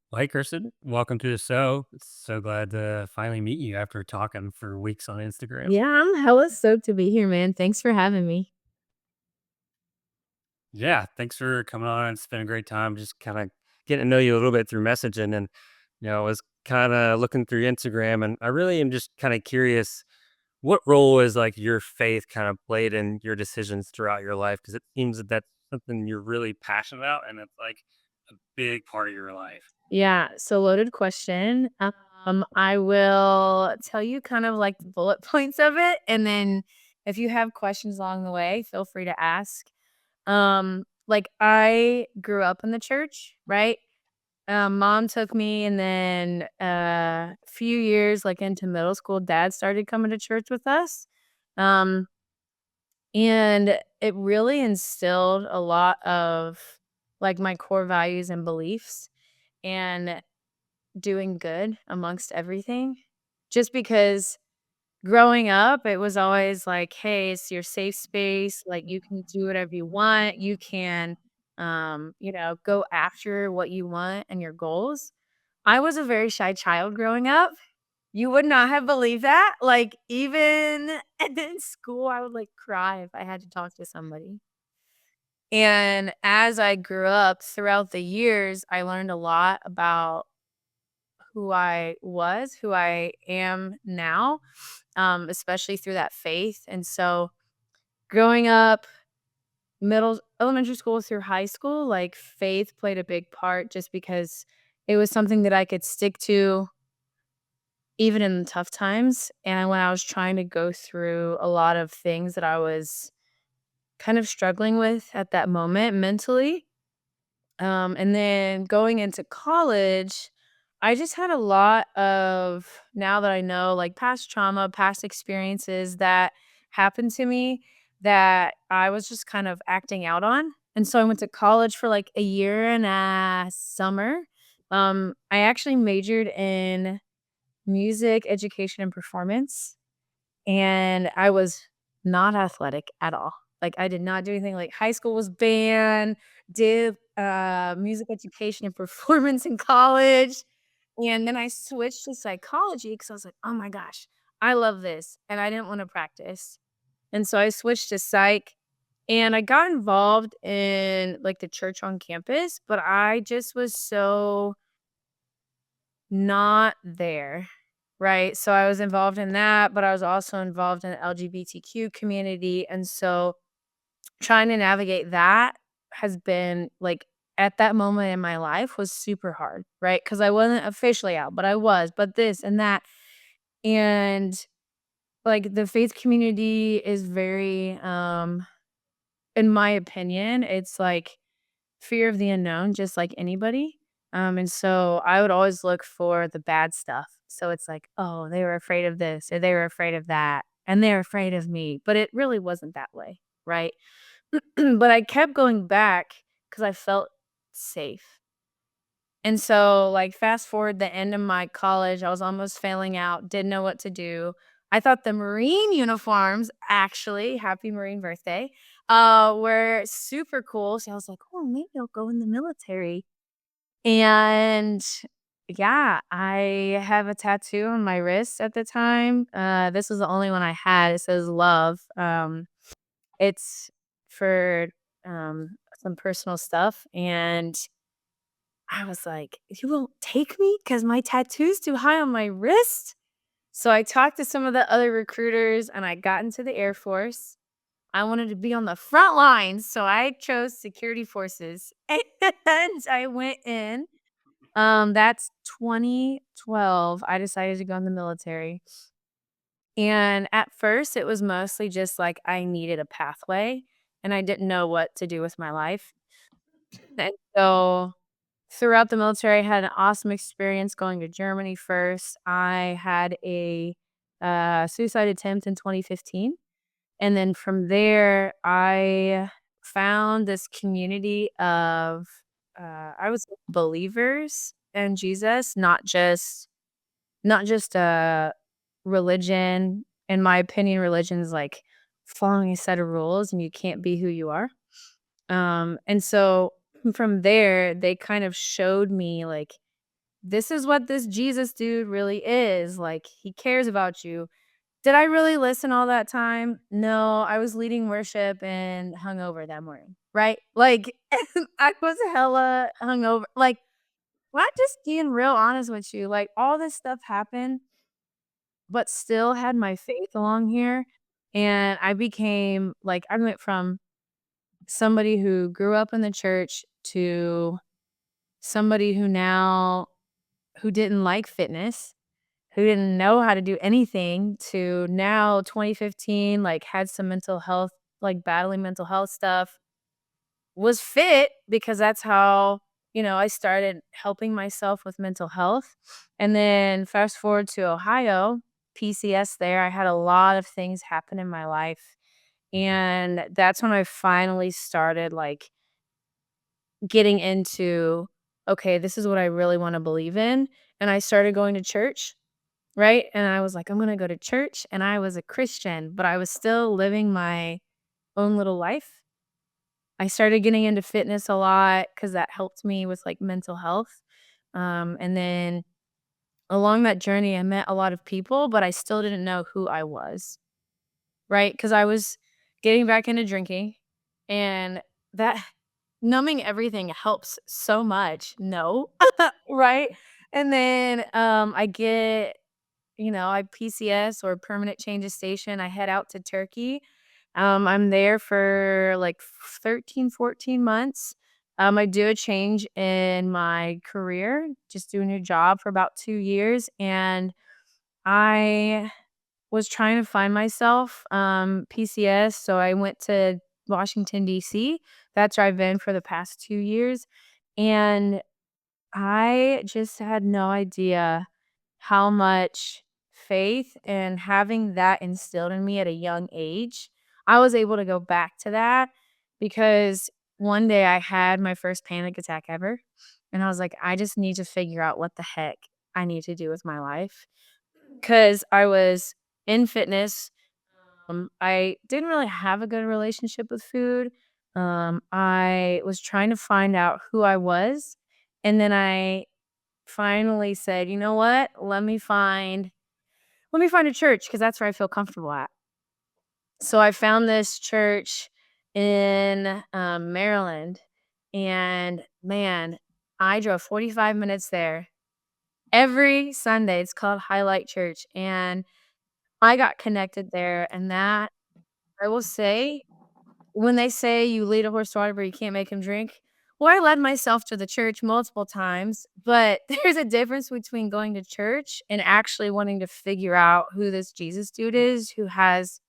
Well, hey, Kristen, welcome to the show. So glad to finally meet you after talking for weeks on Instagram. Yeah, I'm hella stoked to be here, man. Thanks for having me. Yeah, thanks for coming on. It's been a great time just kind of getting to know you a little bit through messaging. And, I was kind of looking through Instagram and I really am just kind of curious what role is like your faith kind of played in your decisions throughout your life? Because it seems that that's something you're really passionate about and it's like a big part of your life. Yeah, so loaded question. I will tell you kind of like the bullet points of it, and then if you have questions along the way, feel free to ask. Like I grew up in the church, right? Mom took me, and then a few years like into middle school, dad started coming to church with us. Um, And it really instilled a lot of, like, my core values and beliefs and doing good amongst everything. Just because growing up, it was always like, "Hey, it's your safe space, like, you can do whatever you want, you can, go after what you want and your goals." I was a very shy child growing up. You would not have believed that. Like, even in school, I would, like, cry if I had to talk to somebody. And as I grew up throughout the years, I learned a lot about who I was, who I am now, especially through that faith. And so growing up, elementary school through high school, like faith played a big part just because it was something that I could stick to even in the tough times. And when I was trying to go through a lot of things that I was kind of struggling with at that moment mentally. And then going into college, I just had a lot of, now that I know, like past trauma, past experiences that happened to me that I was just kind of acting out on. And so I went to college for like a year and a summer. I actually majored in music education and performance, and I was not athletic at all. Like, I did not do anything. Like, high school was band, did, music education and performance in college, and then I switched to psychology because I was like, "Oh my gosh, I love this," and I didn't wanna practice, and so I switched to psych, and I got involved in, like, the church on campus, but I just was so not there, right? So I was involved in that, but I was also involved in the LGBTQ community, and so trying to navigate that has been, like, at that moment in my life was super hard, right? Because I wasn't officially out, but I was, but this and that, and, like, the faith community is very, in my opinion, it's like fear of the unknown, just like anybody. And so I would always look for the bad stuff. So it's like, oh, they were afraid of this or they were afraid of that and they're afraid of me. But it really wasn't that way. Right. But I kept going back because I felt safe. And so, like, fast forward the end of my college, I was almost failing out, didn't know what to do. I thought the Marine uniforms, actually, happy Marine birthday, were super cool. So I was like, oh, maybe I'll go in the military. And yeah, I have a tattoo on my wrist at the time. This was the only one I had. It says love. It's for some personal stuff. And I was like, "You won't take me because my tattoo's too high on my wrist?" So I talked to some of the other recruiters and I got into the Air Force. I wanted to be on the front lines, so I chose security forces and I went in. That's 2012. I decided to go in the military. And at first, it was mostly just like I needed a pathway and I didn't know what to do with my life. And so throughout the military, I had an awesome experience going to Germany first. I had a, suicide attempt in 2015, and then from there, I found this community of, I was believers in Jesus, not just a religion. In my opinion, religion is like following a set of rules, and you can't be who you are. And so from there, they kind of showed me like this is what this Jesus dude really is. Like, he cares about you. Did I really listen all that time? No, I was leading worship and hungover that morning, right? Like, I was hella hungover. Like, not just being real honest with you. Like, all this stuff happened, but still had my faith along here. And I became like, I went from somebody who grew up in the church to somebody who didn't like fitness, who didn't know how to do anything, to now 2015, like, had some mental health, like, battling mental health stuff, was fit because that's how, I started helping myself with mental health. And then fast forward to Ohio, PCS there, I had a lot of things happen in my life. And that's when I finally started, like, getting into, okay, this is what I really wanna believe in. And I started going to church, right? And I was like, "I'm gonna go to church," and I was a Christian, but I was still living my own little life. I started getting into fitness a lot because that helped me with, like, mental health. And then along that journey, I met a lot of people, but I still didn't know who I was, right? Because I was getting back into drinking, and that numbing everything helps so much. No, right? And then, I PCS or permanent change of station. I head out to Turkey. I'm there for like 13, 14 months. I do a change in my career, just doing a job for about 2 years. And I was trying to find myself, PCS. So I went to Washington, D.C. That's where I've been for the past 2 years. And I just had no idea how much faith and having that instilled in me at a young age, I was able to go back to that because one day I had my first panic attack ever. And I was like, I just need to figure out what the heck I need to do with my life. Because I was in fitness. I didn't really have a good relationship with food. I was trying to find out who I was. And then I finally said, "You know what? Let me find a church because that's where I feel comfortable at." So I found this church in, Maryland, and man, I drove 45 minutes there every Sunday. It's called Highlight Church, and I got connected there, and that I will say, when they say you lead a horse to water, but you can't make him drink, well, I led myself to the church multiple times, but there's a difference between going to church and actually wanting to figure out who this Jesus dude is who has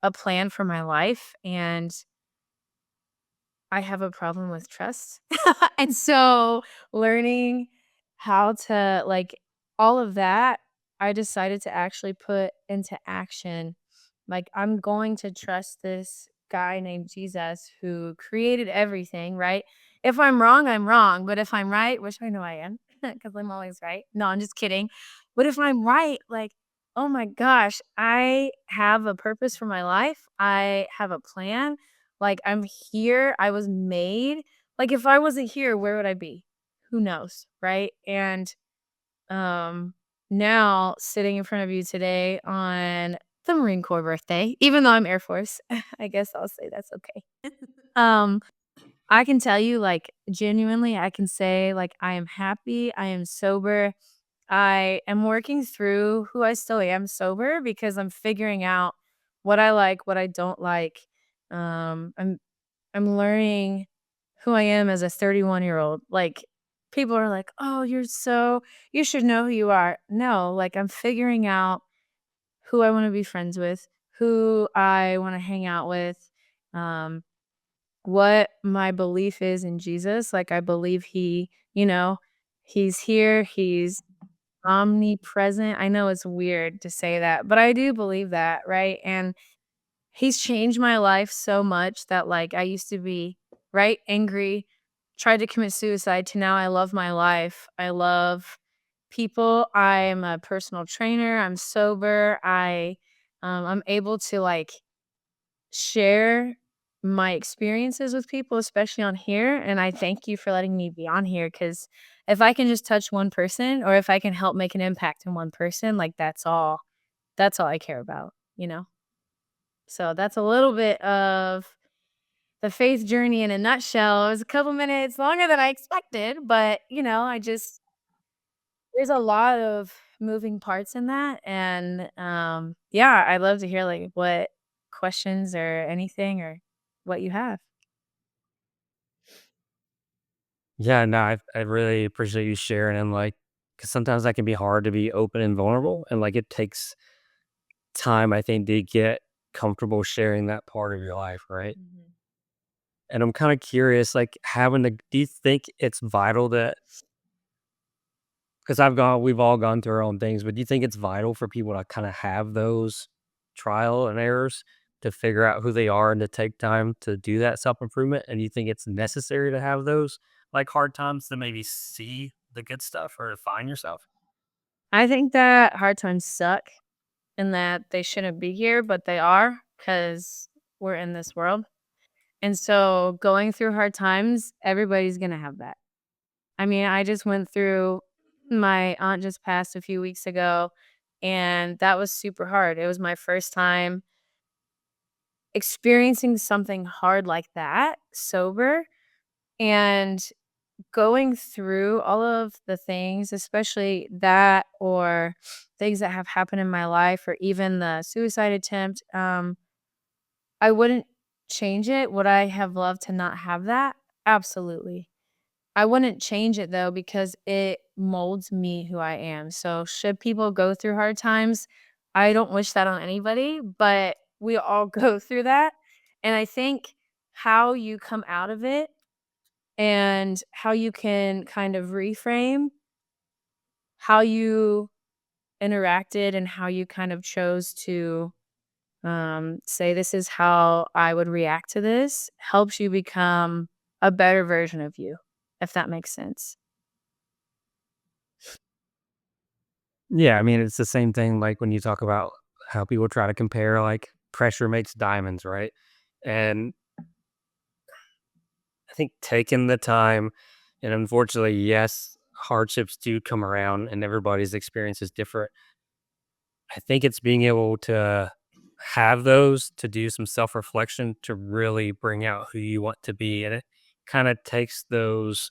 a plan for my life, and I have a problem with trust. And so learning how to, like, all of that, I decided to actually put into action. Like, I'm going to trust this guy named Jesus who created everything, right? If I'm wrong, I'm wrong. But if I'm right, which I know I am, because I'm always right. No, I'm just kidding. But if I'm right, like, oh my gosh, I have a purpose for my life. I have a plan. Like, I'm here, I was made. Like, if I wasn't here, where would I be? Who knows, right? And, um, now sitting in front of you today on the Marine Corps birthday, even though I'm Air Force, I guess I'll say that's okay. Um, I can tell you, like, genuinely, I can say, like, I am happy, I am sober, I am working through who I still am sober because I'm figuring out what I like, what I don't like. I'm learning who I am as a 31-year-old. Like, people are like, "Oh, you should know who you are." No, like, I'm figuring out who I wanna be friends with, who I wanna hang out with, um, what my belief is in Jesus. Like, I believe he's here, he's omnipresent. I know it's weird to say that, but I do believe that, right? And he's changed my life so much that, like, I used to be, right, angry, tried to commit suicide, to now I love my life. I love people. I'm a personal trainer. I'm sober. I'm able to, like, share. my experiences with people, especially on here, and I thank you for letting me be on here because if I can just touch one person or if I can help make an impact in one person, like, that's all I care about, you know? So that's a little bit of the faith journey in a nutshell. It was a couple minutes longer than I expected, but, I just there's a lot of moving parts in that, and, yeah, I'd love to hear, like, what questions or anything or what you have. Yeah, no, I really appreciate you sharing and like, because sometimes that can be hard to be open and vulnerable, and like it takes time, I think, to get comfortable sharing that part of your life, right? Mhm. And I'm kind of curious, like, do you think it's vital that, because we've all gone through our own things, but do you think it's vital for people to kind of have those trial and errors to figure out who they are and to take time to do that self improvement? And you think it's necessary to have those like hard times to maybe see the good stuff or to find yourself? I think that hard times suck and that they shouldn't be here, but they are because 'cause we're in this world, and so going through hard times, everybody's gonna have that. I mean, I just went through my aunt just passed a few weeks ago, and that was super hard. It was my first time experiencing something hard like that sober, and going through all of the things, especially that or things that have happened in my life or even the suicide attempt, I wouldn't change it. Would I have loved to not have that? Absolutely. I wouldn't change it though because it molds me who I am. So should people go through hard times, I don't wish that on anybody, but we all go through that. And I think how you come out of it and how you can kind of reframe how you interacted and how you kind of chose to say this is how I would react to this helps you become a better version of you, if that makes sense. Yeah, I mean, it's the same thing like when you talk about how people try to compare like pressure makes diamonds, right? And I think taking the time, and unfortunately, yes, hardships do come around and everybody's experience is different. I think it's being able to have those to do some self reflection to really bring out who you want to be. And it kind of takes those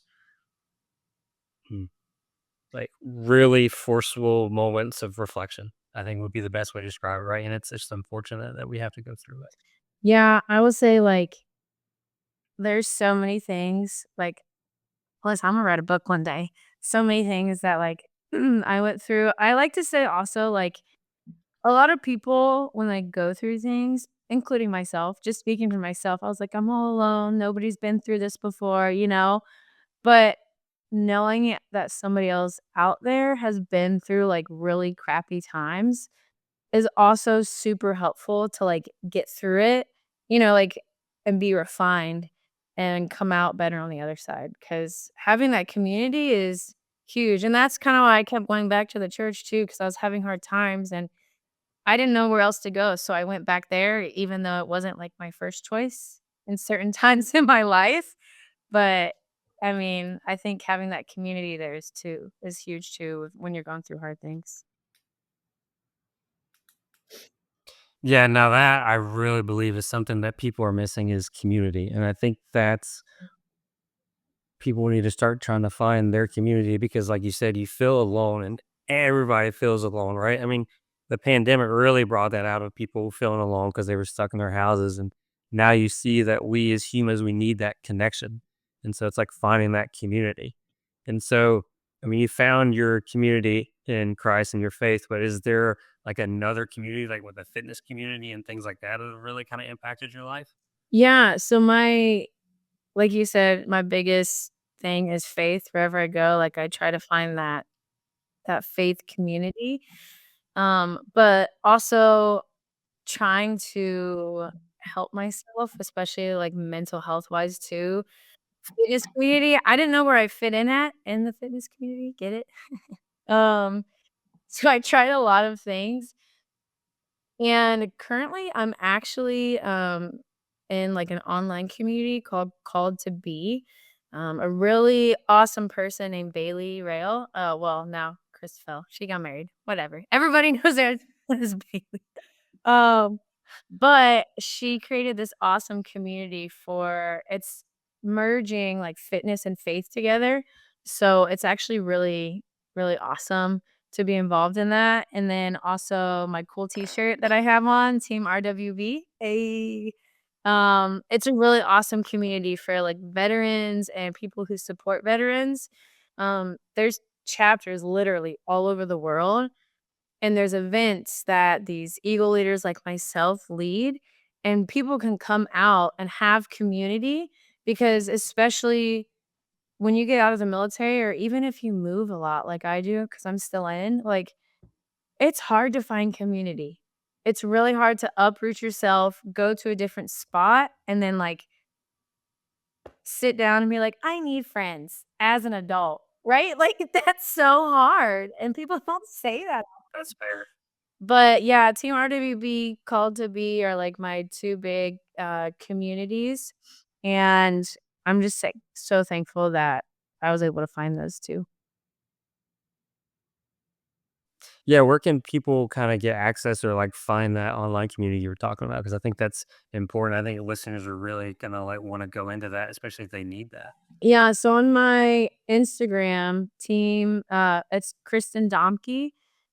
hmm, like really forceful moments of reflection, I think would be the best way to describe it, right? And it's just unfortunate that we have to go through it. Yeah, I would say like there's so many things like plus I'm gonna write a book one day. So many things that like I went through. I like to say also like a lot of people when they go through things, including myself, just speaking for myself, I was like, I'm all alone. Nobody's been through this before. But knowing that somebody else out there has been through like really crappy times is also super helpful to, like, get through it, like, and be refined and come out better on the other side. Because having that community is huge, and that's kinda why I kept going back to the church too, because I was having hard times, and I didn't know where else to go, so I went back there even though it wasn't, like, my first choice in certain times in my life, but, I mean, I think having that community there is huge too when you're going through hard things. Yeah, now that I really believe is something that people are missing is community. And I think that's people need to start trying to find their community because, like you said, you feel alone and everybody feels alone, right? I mean, the pandemic really brought that out of people feeling alone because they were stuck in their houses. And now you see that we as humans, we need that connection. And so it's like finding that community. And so, I mean, you found your community in Christ and your faith, but is there like another community, like with the fitness community and things like that, that have really kind of impacted your life? Yeah, so my like you said, my biggest thing is faith wherever I go, like, I try to find that faith community, but also trying to help myself, especially, like, mental health-wise too. Fitness community, I didn't know where I fit in at in the fitness community, get it? Um, so I tried a lot of things, and currently, I'm actually, in like an online community called Called to Be. A really awesome person named Bailey Rail. Well, now Chris fell. She got married. Whatever. Everybody knows her as Bailey. Um, but she created this awesome community for it's merging like fitness and faith together. So it's actually really, really awesome to be involved in that. And then also my cool t-shirt that I have on, Team RWB. It's a really awesome community for like veterans and people who support veterans. There's chapters literally all over the world, and there's events that these Eagle leaders like myself lead, and people can come out and have community because especially when you get out of the military or even if you move a lot like I do, because I'm still in, like, it's hard to find community. It's really hard to uproot yourself, go to a different spot, and then, like, sit down and be like, "I need friends," as an adult, right? Like, that's so hard, and people don't say that. That's fair. But yeah, Team RWB, Called to Be are like my 2 big, communities, and I'm just, like, so thankful that I was able to find those 2. Yeah, where can people kinda get access or, like, find that online community you were talking about? Because I think that's important. I think listeners are really gonna, like, wanna go into that, especially if they need that. Yeah, so on my Instagram team, it's Kristen Domke.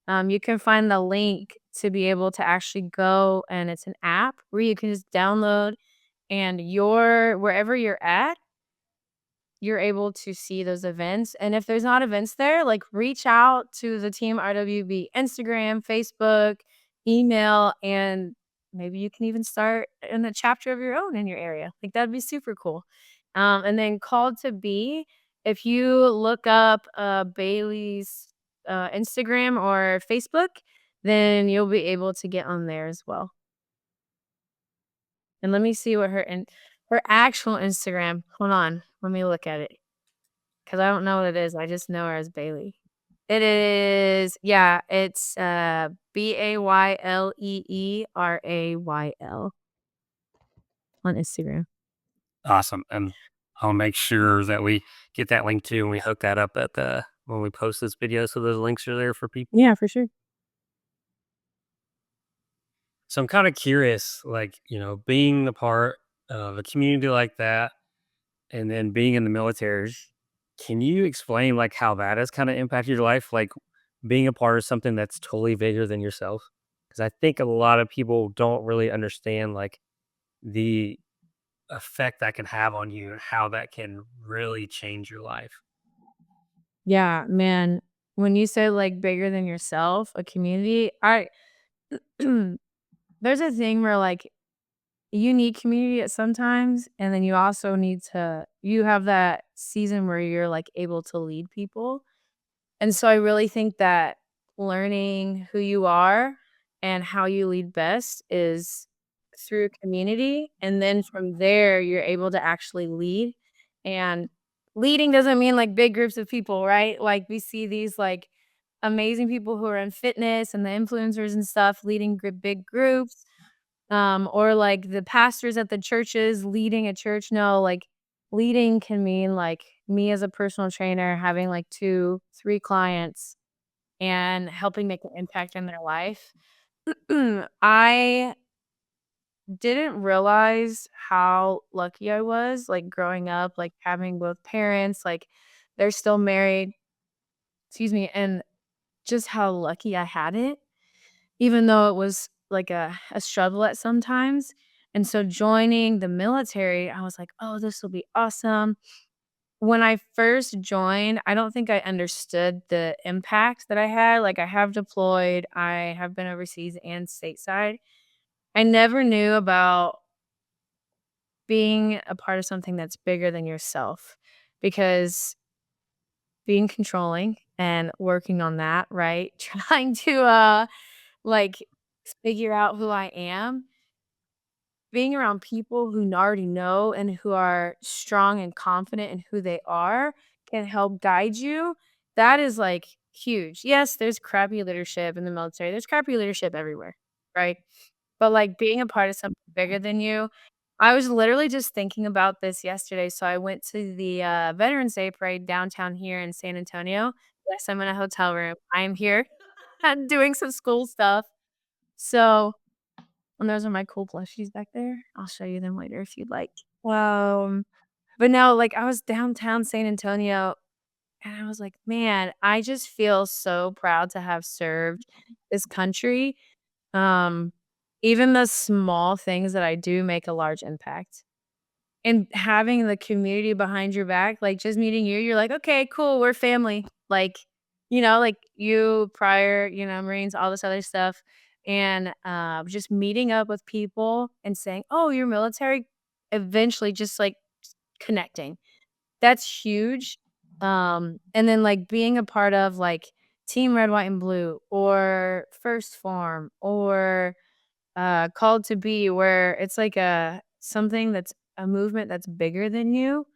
You can find the link to be able to actually go, and it's an app where you can just download, and wherever you're at, you're able to see those events, and if there's not events there, like, reach out to the Team RWB Instagram, Facebook, email, and maybe you can even start in a chapter of your own in your area, like, that'd be super cool. And then Called to Be, if you look up, Bailey's, Instagram or Facebook, then you'll be able to get on there as well. And let me see what her actual Instagram, hold on, let me look at it. 'Cause I don't know what it is, I just know her as Bailey. It is yeah, it's, Bayleerayl on Instagram. Awesome, and I'll make sure that we get that link too, and we hook that up at the when we post this video so those links are there for people. Yeah, for sure. So I'm kinda curious, like, being the part of a community like that and then being in the military, can you explain, like, how that has kinda impacted your life? Like, being a part of something that's totally bigger than yourself? Because I think a lot of people don't really understand, like, the effect that can have on you and how that can really change your life. Yeah, man, when you say, like, bigger than yourself, a community, I there's a thing where, like, you need community at sometimes, and then you also need to you have that season where you're, like, able to lead people. And so I really think that learning who you are and how you lead best is through community. And then from there, you're able to actually lead. And leading doesn't mean like big groups of people, right? Like we see these like amazing people who are in fitness and the influencers and stuff leading big groups, or like the pastors at the churches leading a church. No, like leading can mean like me as a personal trainer having like 2, 3 clients and helping make an impact in their life. I didn't realize how lucky I was, like growing up, like having both parents, like they're still married, excuse me, and just how lucky I had it, even though it was like a struggle at sometimes. And so joining the military, I was like, oh, this will be awesome. When I first joined, I don't think I understood the impact that I had. Like, I have deployed, I have been overseas and stateside. I never knew about being a part of something that's bigger than yourself because being controlling and working on that, right? Trying to, like, figure out who I am, being around people who already know and who are strong and confident in who they are can help guide you. That is like huge. Yes, there's crappy leadership in the military. There's crappy leadership everywhere, right? But like being a part of something bigger than you I was literally just thinking about this yesterday. So I went to the Veterans Day parade downtown here in San Antonio. Yes, I'm in a hotel room. I am here doing some school stuff. So, and those are my cool plushies back there. I'll show you them later if you'd like. But no, like I was downtown San Antonio and I was like, man, I just feel so proud to have served this country. Um, Even the small things that I do make a large impact. And having the community behind your back, like, just meeting you, you're like, "Okay, cool, we're family." Like, like, you prior, Marines, all this other stuff, and, just meeting up with people and saying, "Oh, you're military?" Eventually just, like, connecting. That's huge. And then, like, being a part of, like, Team Red, White, and Blue or First Form or called to be where it's like a something that's a movement that's bigger than you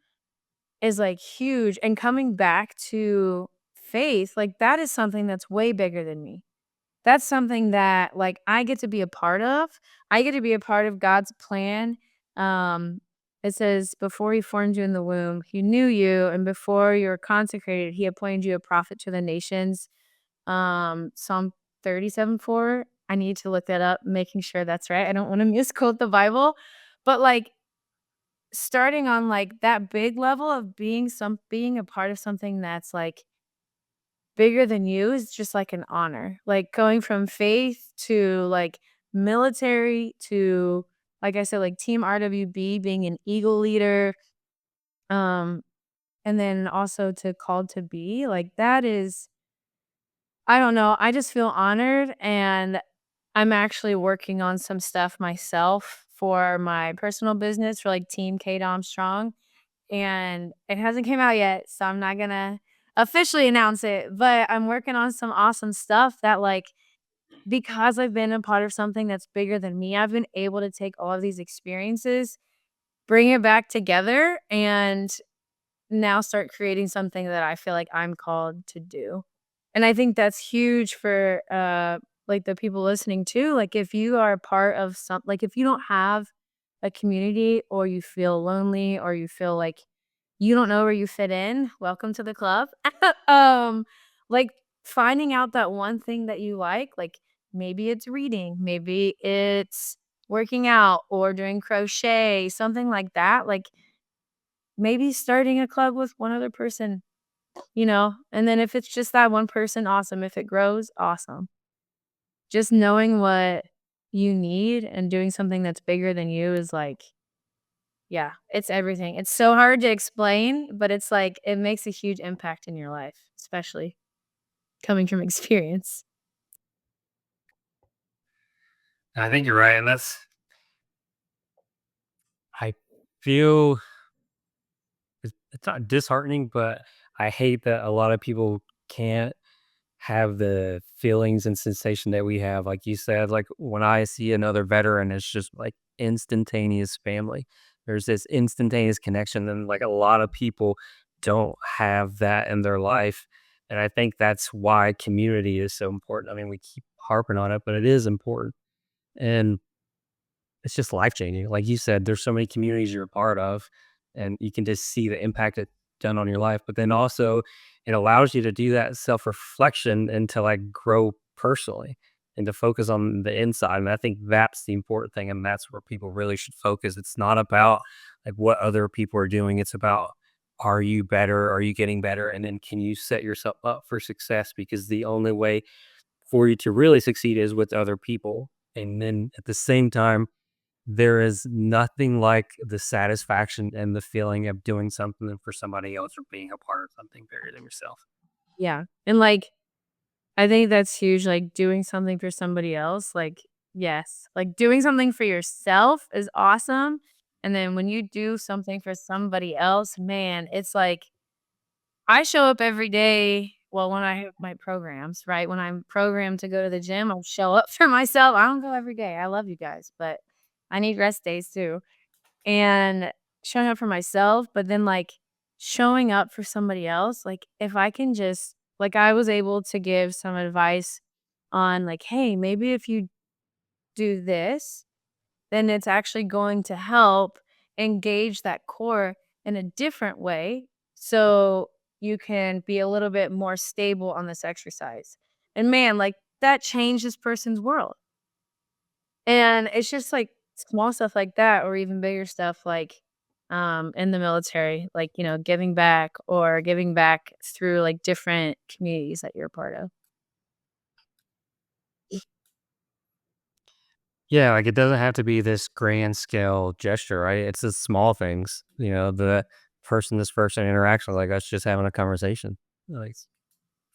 is like huge and coming back to faith, like that is something that's way bigger than me. That's something that like I get to be a part of. I get to be a part of God's plan. Um it says before he formed you in the womb, he knew you and before you were consecrated, he appointed you a prophet to the nations. Psalm 37:4. I need to look that up, making sure that's right. I don't wanna misquote the Bible, but, like, starting on, like, that big level of being a part of something that's, like, bigger than you is just, like, an honor. Like, going from faith to, like, military to, like I said, like, Team RWB, being an Eagle leader, um, and then also to called to be, like, that is I don't know, I just feel honored, and I'm actually working on some stuff myself for my personal business for, like, Team KDOM Strong, and it hasn't came out yet, so I'm not gonna officially announce it, but I'm working on some awesome stuff that, like, because I've been a part of something that's bigger than me, I've been able to take all of these experiences, bring it back together, and now start creating something that I feel like I'm called to do. And I think that's huge for, like, the people listening too. Like, if you are a part of like, if you don't have a community or you feel lonely or you feel like you don't know where you fit in, welcome to the club. Like, finding out that one thing that you like, maybe it's reading, maybe it's working out or doing crochet, something like that, like, maybe starting a club with one other person, and then if it's just that one person, awesome. If it grows, awesome. Just knowing what you need and doing something that's bigger than you is like, yeah, it's everything. It's so hard to explain, but it's like it makes a huge impact in your life, especially coming from experience. I think you're right, and I feel it's not disheartening, but I hate that a lot of people can't have the feelings and sensation that we have. Like you said, like when I see another veteran, it's just like instantaneous family. There's this instantaneous connection, and like a lot of people don't have that in their life. And I think that's why community is so important. I mean, we keep harping on it, but it is important. And it's just life changing. Like you said, there's so many communities you're a part of, and you can just see the impact it's done on your life. But then also, it allows you to do that self reflection and to like grow personally and to focus on the inside. And I think that's the important thing. And that's where people really should focus. It's not about like what other people are doing, it's about are you better? Are you getting better? And then can you set yourself up for success? Because the only way for you to really succeed is with other people. And then at the same time, there is nothing like the satisfaction and the feeling of doing something for somebody else or being a part of something bigger than yourself. Yeah. And like, I think that's huge. Like doing something for somebody else, like, yes, like doing something for yourself is awesome. And then when you do something for somebody else, man, it's like I show up every day. Well, when I have my programs, right? When I'm programmed to go to the gym, I'll show up for myself. I don't go every day. I love you guys, but I need rest days too. And showing up for myself, but then like showing up for somebody else, like if I can just, like, I was able to give some advice on, like, hey, maybe if you do this, then it's actually going to help engage that core in a different way so you can be a little bit more stable on this exercise. And man, like that changed this person's world. And it's just like small stuff like that or even bigger stuff like in the military, like, giving back through like different communities that you're a part of. Yeah, like, it doesn't have to be this grand scale gesture, right? It's the small things, the this person interaction, like us just having a conversation. Like,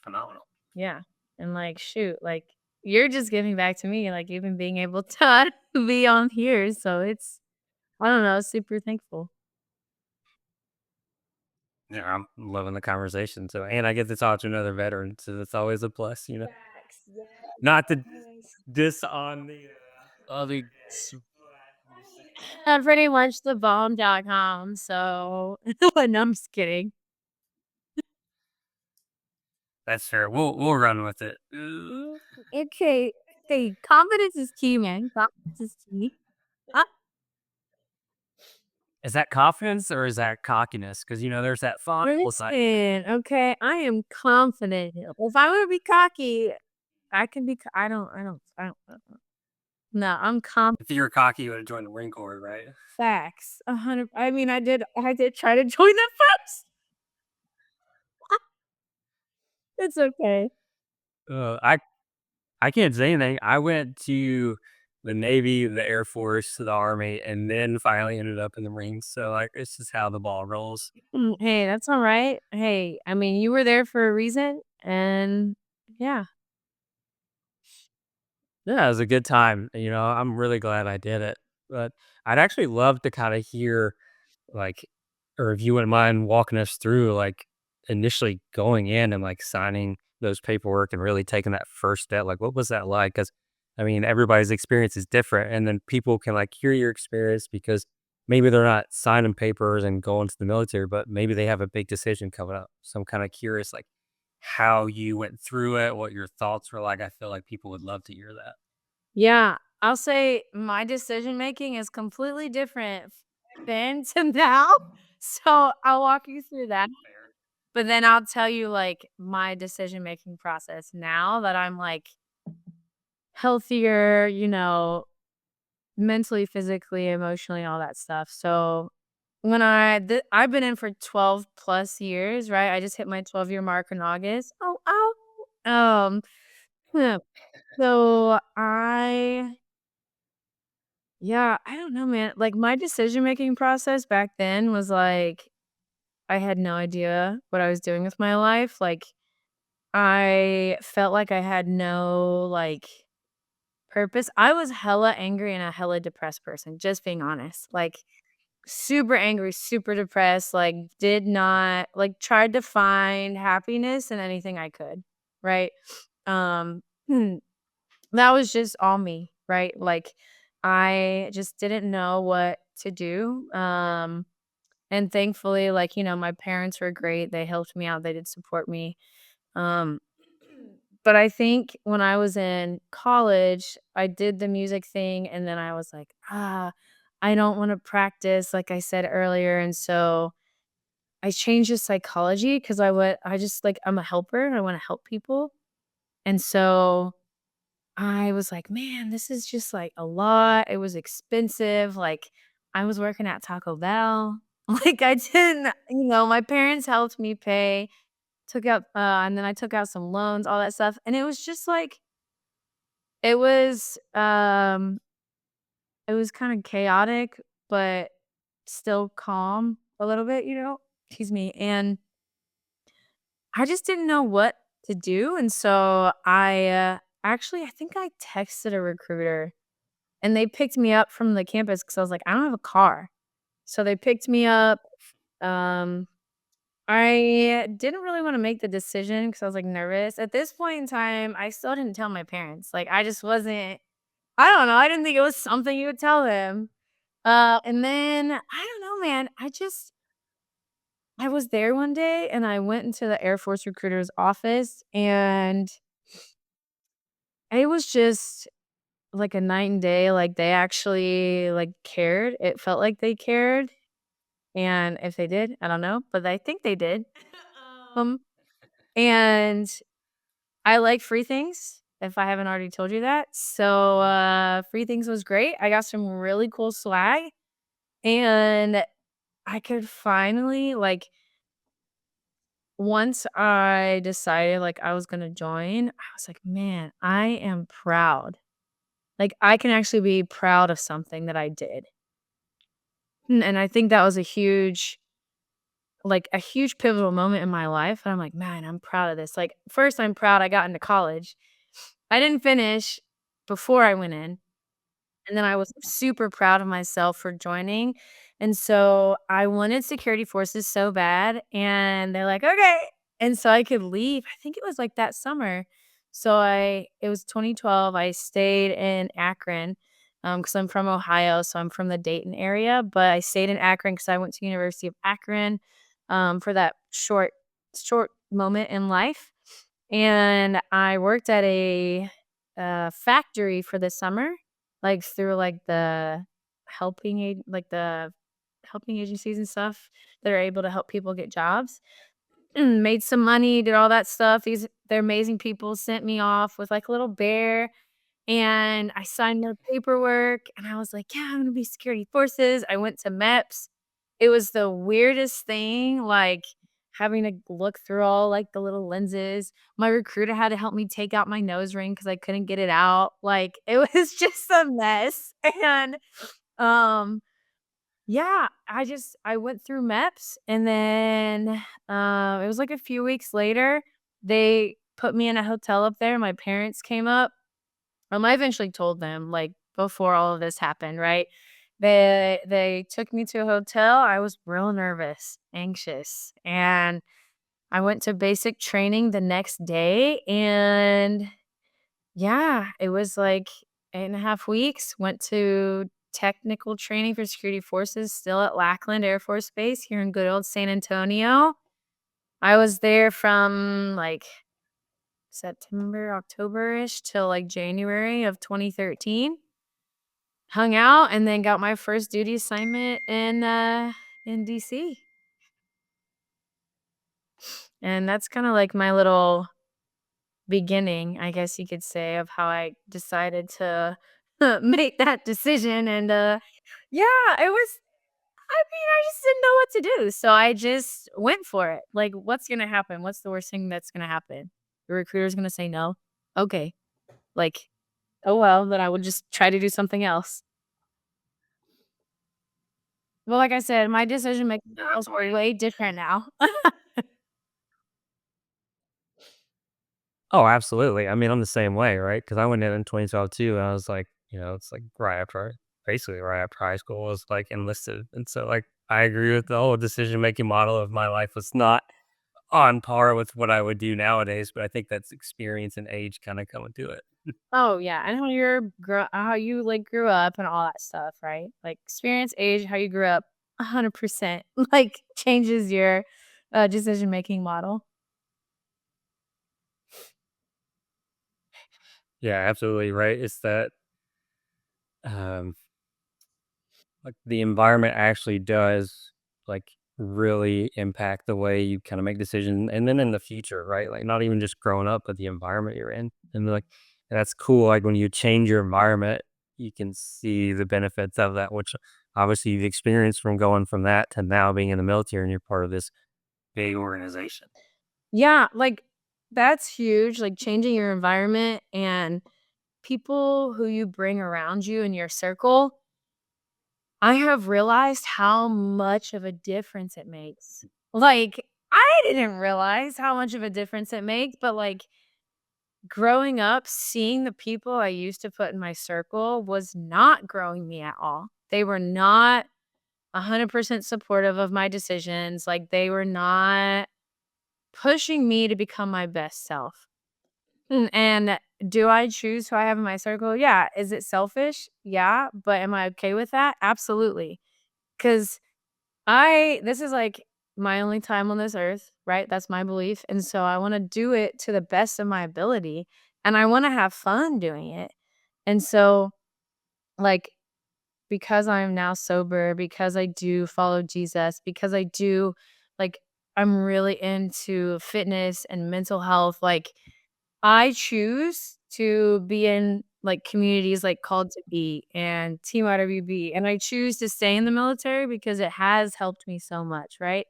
phenomenal. Yeah. And like shoot, like you're just giving back to me, like even being able to be on here. So it's I don't know, super thankful. Yeah, I'm loving the conversation. So, and I get to talk to another veteran, so that's always a plus. Facts, Not to yes. diss on the other. Pretty much the bomb.com. So no, I'm just kidding. That's fair. We'll run with it. Okay. Okay. Confidence is key, man. Confidence is key. Uh, Is that confidence or is that cockiness? Because there's that font. Listen, okay. I am confident. If I were to be cocky, I can be. I don't. No, I'm confident. If you were cocky, you would have joined the Marine Corps, right? Facts. 100. I mean, I did try to join the first. It's okay. Uh, I I can't say anything. I went to the Navy, the Air Force, the Army, and then finally ended up in the Marines. So like, it's just how the ball rolls. Hey, that's all right. Hey, I mean, you were there for a reason, and yeah. Yeah, it was a good time. I'm really glad I did it. But I'd actually love to kind of hear, like, or if you wouldn't mind walking us through, like, initially going in and like signing those paperwork and really taking that first step. Like, what was that like? Because I mean, everybody's experience is different, and then people can like hear your experience because maybe they're not signing papers and going to the military, but maybe they have a big decision coming up. So I'm kind of curious, like, how you went through it, what your thoughts were like. I feel like people would love to hear that. Yeah, I'll say my decision making is completely different then to now. So I'll walk you through that. Fair. But then I'll tell you like my decision making process now that I'm like healthier, mentally, physically, emotionally, all that stuff. So I've been in for 12 plus years, right? I just hit my 12-year mark in August. Oh, oh. Yeah. So yeah, I don't know, man. Like my decision making process back then was like I had no idea what I was doing with my life. Like I felt like I had no like purpose. I was hella angry and a hella depressed person, just being honest. Like super angry, super depressed, like did not like tried to find happiness in anything I could, right? Um that was just all me, right? Like I just didn't know what to do. And thankfully like, my parents were great. They helped me out. They did support me. Um but I think when I was in college, I did the music thing and then I was like, I don't want to practice like I said earlier. And so I changed the psychology because I just like I'm a helper. I want to help people. And so I was like, "Man, this is just, like, a lot." It was expensive, like, I was working at Taco Bell. Like, I didn't my parents helped me pay, and then I took out some loans, all that stuff, and it was just, like it was, um it was kinda chaotic, but still calm a little bit, Excuse me, and I just didn't know what to do, and so I think I texted a recruiter. And they picked me up from the campus because I was like, "I don't have a car." So they picked me up. Um, I didn't really wanna make the decision because I was, like, nervous. At this point in time, I still didn't tell my parents. Like, I just wasn't I don't know, I didn't think it was something you would tell them. And then I don't know, man. I was there one day, and I went into the Air Force recruiter's office, and it was just like a night and day, like, they actually, like, cared. It felt like they cared, and if they did, I don't know, but I think they did. Um, and I like free things, if I haven't already told you that. So, free things was great. I got some really cool swag, and I could finally, like, once I decided, like, I was gonna join, I was like, "Man, I am proud." Like, I can actually be proud of something that I did. And I think that was a huge pivotal moment in my life, and I'm like, "Man, I'm proud of this." Like, first, I'm proud I got into college. I didn't finish before I went in. And then I was super proud of myself for joining, and so I wanted security forces so bad, and they're like, "Okay," and so I could leave. I think it was, like, that summer. So I it was 2012, I stayed in Akron, because 'cause I'm from Ohio, so I'm from the Dayton area, but I stayed in Akron because I went to University of Akron, for that short moment in life, and I worked at a, factory for the summer, like, through, the helping agencies and stuff that are able to help people get jobs. Made some money, did all that stuff. They're amazing people, sent me off with, like, a little bear, and I signed their paperwork, and I was like, "Yeah, I'm gonna be security forces." I went to MEPS. It was the weirdest thing, like, having to look through all, like, the little lenses. My recruiter had to help me take out my nose ring because I couldn't get it out. Like, it was just a mess, and, um, yeah, I went through MEPS, and then, it was, like, a few weeks later, they put me in a hotel up there. My parents came up. I eventually told them, like, before all of this happened, right? They took me to a hotel. I was real nervous, anxious, and I went to basic training the next day, and yeah, it was like 8.5 weeks. Went to technical training for security forces, still at Lackland Air Force Base here in good old San Antonio. I was there from, like, September, October-ish till, like, January of 2013. Hung out and then got my first duty assignment in DC. And that's kinda like my little beginning, I guess you could say, of how I decided to make that decision, and, yeah, it was I mean, I just didn't know what to do, so I just went for it. Like, what's gonna happen? What's the worst thing that's gonna happen? The recruiter's gonna say no? Okay. Like, oh, well, then I would just try to do something else. Well, like I said, my decision making is way different now. Oh, absolutely. I mean, I'm the same way, right? Because I went in 2012 too, and I was like, it's like basically right after high school was like enlisted, and so like I agree with the whole decision making model of my life was not on par with what I would do nowadays, but I think that's experience and age kind of coming to it. Oh, yeah, and how you, like, grew up and all that stuff, right? Like, experience, age, how you grew up, 100%, like, changes your, decision-making model. Yeah, absolutely right. It's that um like, the environment actually does, like, really impact the way you kinda make decisions, and then in the future, right? Like, not even just growing up, but the environment you're in, and, like, that's cool, like, when you change your environment, you can see the benefits of that, which obviously you've experienced from going from that to now being in the military, and you're part of this big organization. Yeah, like, that's huge, like, changing your environment and people who you bring around you in your circle. I have realized how much of a difference it makes. Like, I didn't realize how much of a difference it makes, but, like, growing up, seeing the people I used to put in my circle was not growing me at all. They were not 100% supportive of my decisions, like, they were not pushing me to become my best self. And do I choose who I have in my circle? Yeah. Is it selfish? Yeah, but am I okay with that? Absolutely. 'Cause this is, like, my only time on this earth, right? That's my belief, and so I wanna do it to the best of my ability, and I wanna have fun doing it. And so, like, because I'm now sober, because I do follow Jesus, because I do like I'm really into fitness and mental health, like I choose to be in like communities like Called to Be and Team IWB, and I choose to stay in the military because it has helped me so much, right?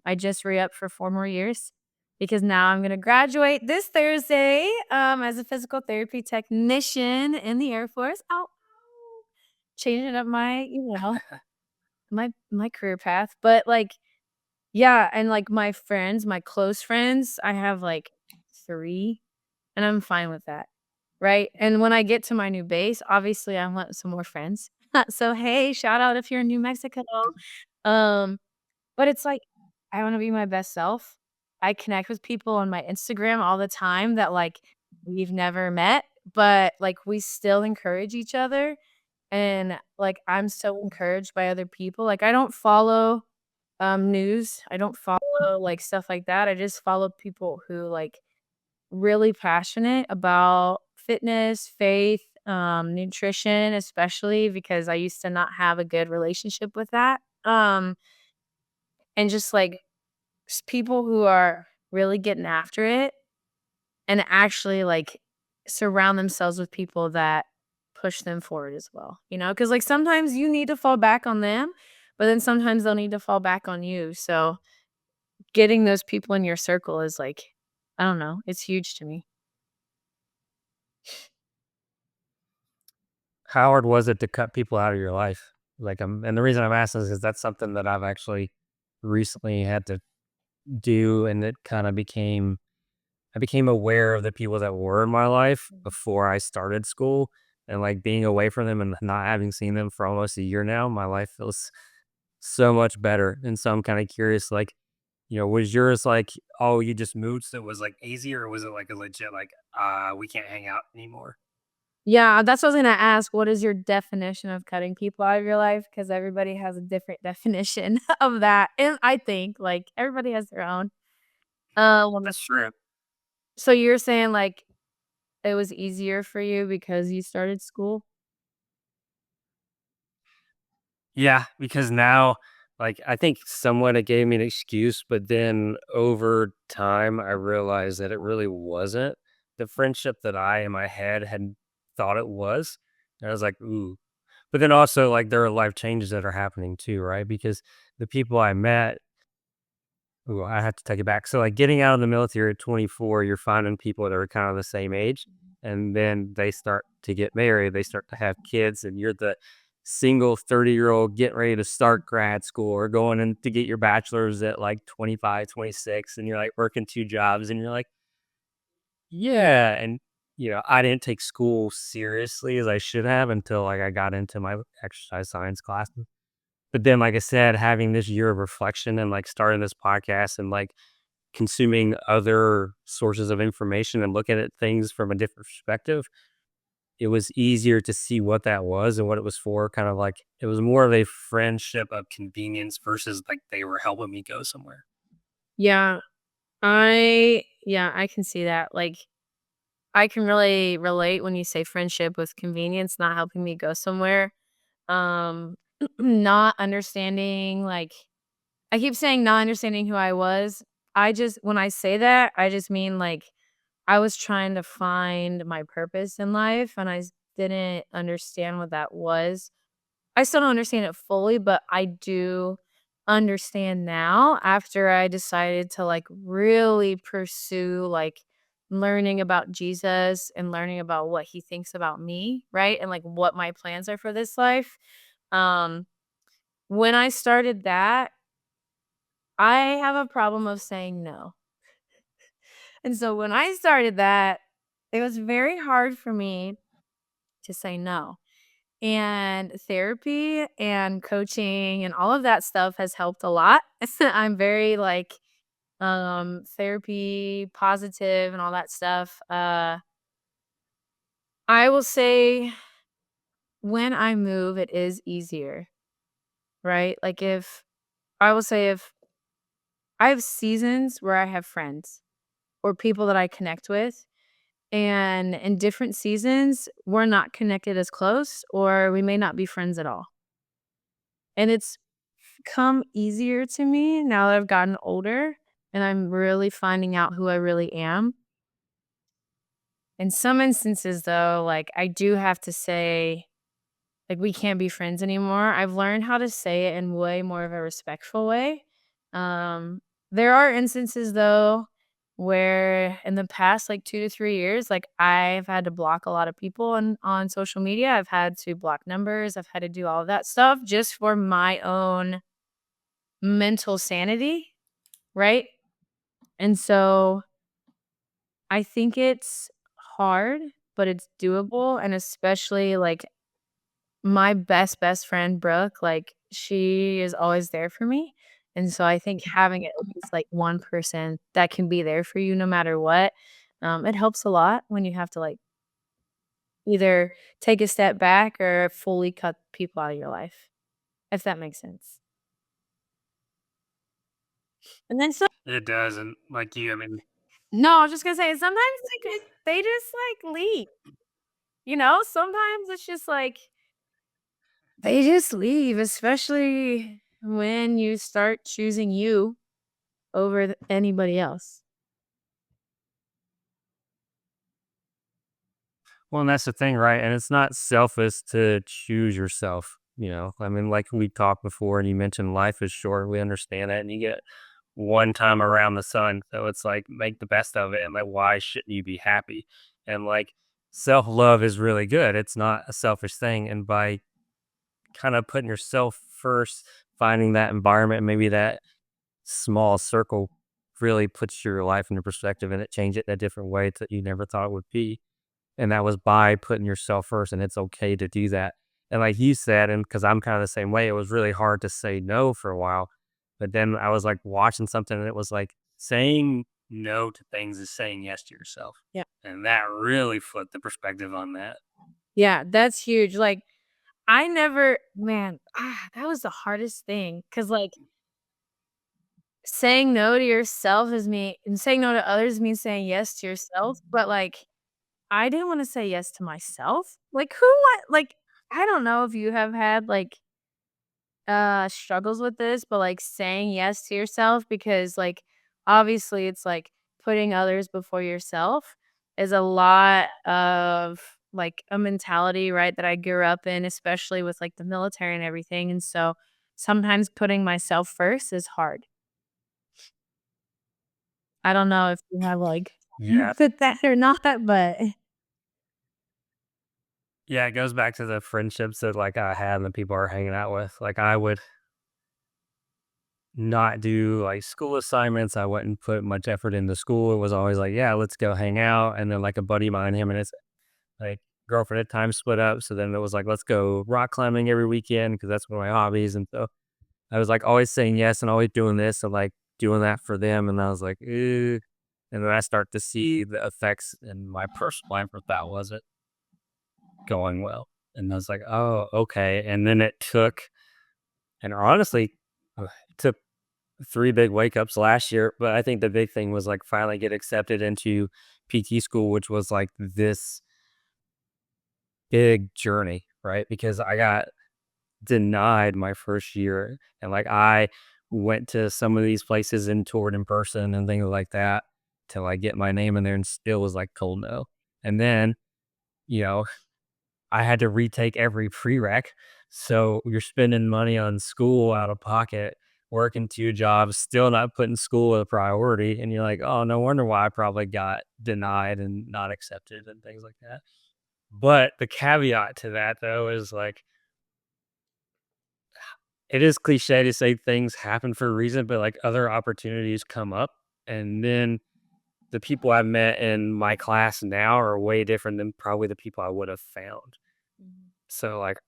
I just re-upped for 4 more years because now I'm gonna graduate this Thursday, as a physical therapy technician in the Air Force. Ow, ow. Changing up my career path, but, like yeah, and, like, my friends, my close friends, I have, like, 3, and I'm fine with that, right? And when I get to my new base, obviously, I want some more friends. So, hey, shout out if you're in New Mexico. Um, but it's like, I wanna be my best self. I connect with people on my Instagram all the time that, like, we've never met, but, like, we still encourage each other, and, like, I'm so encouraged by other people. Like, I don't follow, news. I don't follow, like, stuff like that. I just follow people who, like, really passionate about fitness, faith, nutrition, especially because I used to not have a good relationship with that. And just, like, people who are really getting after it and actually, like, surround themselves with people that push them forward as well, you know? Because like, sometimes you need to fall back on them, but then sometimes they'll need to fall back on you, so getting those people in your circle is, like, I don't know, it's huge to me. How hard was it to cut people out of your life? Like, and the reason I'm asking is 'cause that's something that I've actually recently had to do, and it kinda became I became aware of the people that were in my life Mhm. before I started school, and, like, being away from them and not having seen them for almost a year now, my life feels so much better, and so I'm kinda curious, like, was yours like, "Oh, you just moved, so it was, like, easier," or was it, like, a legit, like, we can't hang out anymore?" Yeah, that's what I was gonna ask, what is your definition of cutting people out of your life? Because everybody has a different definition of that, and I think, like, everybody has their own. Um, That's true. so you're saying, like, it was easier for you because you started school? Yeah, because now, like, I think somewhat it gave me an excuse, but then over time, I realized that it really wasn't the friendship that I, in my head, had thought it was. And I was like, ooh. But then also, like, there are life changes that are happening too, right? Because the people I met, ooh, I have to take it back. So, like, getting out of the military at 24, you're finding people that are kind of the same age, and then they start to get married, they start to have kids, and you're the single 30-year-old getting ready to start grad school or going in to get your bachelor's at like 25, 26, and you're like working 2 jobs, and you're like, "Yeah." And, I didn't take school seriously as I should have until like I got into my exercise science classes. But then, like I said, having this year of reflection and like starting this podcast and like consuming other sources of information and looking at things from a different perspective, it was easier to see what that was and what it was for. Kind of like it was more of a friendship of convenience versus like they were helping me go somewhere. Yeah, yeah, I can see that, like, I can really relate when you say friendship with convenience not helping me go somewhere. Um, not understanding, like I keep saying not understanding who I was. I just when I say that, I just mean, like, I was trying to find my purpose in life, and didn't understand what that was. I still don't understand it fully, but I do understand now after I decided to, like, really pursue, like, learning about Jesus and learning about what he thinks about me, right? And, like, what my plans are for this life. Um, when I started that, I have a problem of saying no. And so when I started that, it was very hard for me to say no. And therapy and coaching and all of that stuff has helped a lot. I'm very like therapy positive and all that stuff. I will say when I move it is easier, right? Like if I will say if I have seasons where I have friends or people that I connect with. And in different seasons, we're not connected as close or we may not be friends at all. And it's come easier to me now that I've gotten older and I'm really finding out who I really am. In some instances, though, like I do have to say, like, we can't be friends anymore. I've learned how to say it in way more of a respectful way. Um, there are instances though where in the past like 2 to 3 years, like I've had to block a lot of people on social media. I've had to block numbers. I've had to do all of that stuff just for my own mental sanity, right? And so I think it's hard, but it's doable, and especially like my best friend, Brooke, like, she is always there for me, and so I think having at least, like, one person that can be there for you no matter what, it helps a lot when you have to, like, either take a step back or fully cut people out of your life, if that makes sense. And then so It does, and like you, I mean, no, I was just gonna say, sometimes, like, they just, like, leave, you know? Sometimes it's just, like, they just leave, especially when you start choosing you over anybody else. well, and that's the thing, right? And it's not selfish to choose yourself. I mean, like we talked before, and you mentioned life is short. We understand that, and you get one time around the sun, so it's like make the best of it. And like, why shouldn't you be happy? And like, self love is really good. It's not a selfish thing, and by kind of putting yourself first, finding that environment, maybe that small circle, really puts your life into perspective, and it changes it in a different way that you never thought it would be. And that was by putting yourself first, and it's okay to do that. And like you said, and because I'm kind of the same way, it was really hard to say no for a while. But then I was like watching something, and it was like saying no to things is saying yes to yourself. Yeah. And that really flipped the perspective on that. Yeah, that's huge. Like, I never man, that was the hardest thing because, like, saying no to yourself is me and saying no to others means saying yes to yourself, but, like, I didn't wanna say yes to myself. Like, who what like, I don't know if you have had, like, struggles with this, but, like, saying yes to yourself because, like, obviously, it's, like, putting others before yourself is a lot of, like, a mentality, right, that I grew up in, especially with, like, the military and everything, and so sometimes putting myself first is hard. I don't know if you have, like, Yeah. with that or not, but Yeah, it goes back to the friendships that like I had and the people are hanging out with. Like I would not do like school assignments. I wouldn't put much effort into school. It was always like, yeah, let's go hang out. And then like a buddy of mine, him and his like girlfriend at times split up. So then it was like, let's go rock climbing every weekend because that's one of my hobbies. And so I was like always saying yes and always doing this and like doing that for them. And I was like, "Ew." And then I start to see the effects in my personal life if that wasn't going well. And I was like, oh, okay. And then it took, and honestly, it took 3 big wake ups last year, but I think the big thing was, like, finally get accepted into PT school, which was, like, this big journey, right? Because I got denied my first year, and, like, I went to some of these places and toured in person and things like that to, like, get my name in there and still was, like, told no. And then, you know, I had to retake every prereq. So you're spending money on school out of pocket, working 2 jobs, still not putting school a priority. And you're like, oh, no wonder why I probably got denied and not accepted and things like that. But the caveat to that though is like it is cliche to say things happen for a reason, but like other opportunities come up. And then the people I've met in my class now are way different than probably the people I would have found. Mhm. So like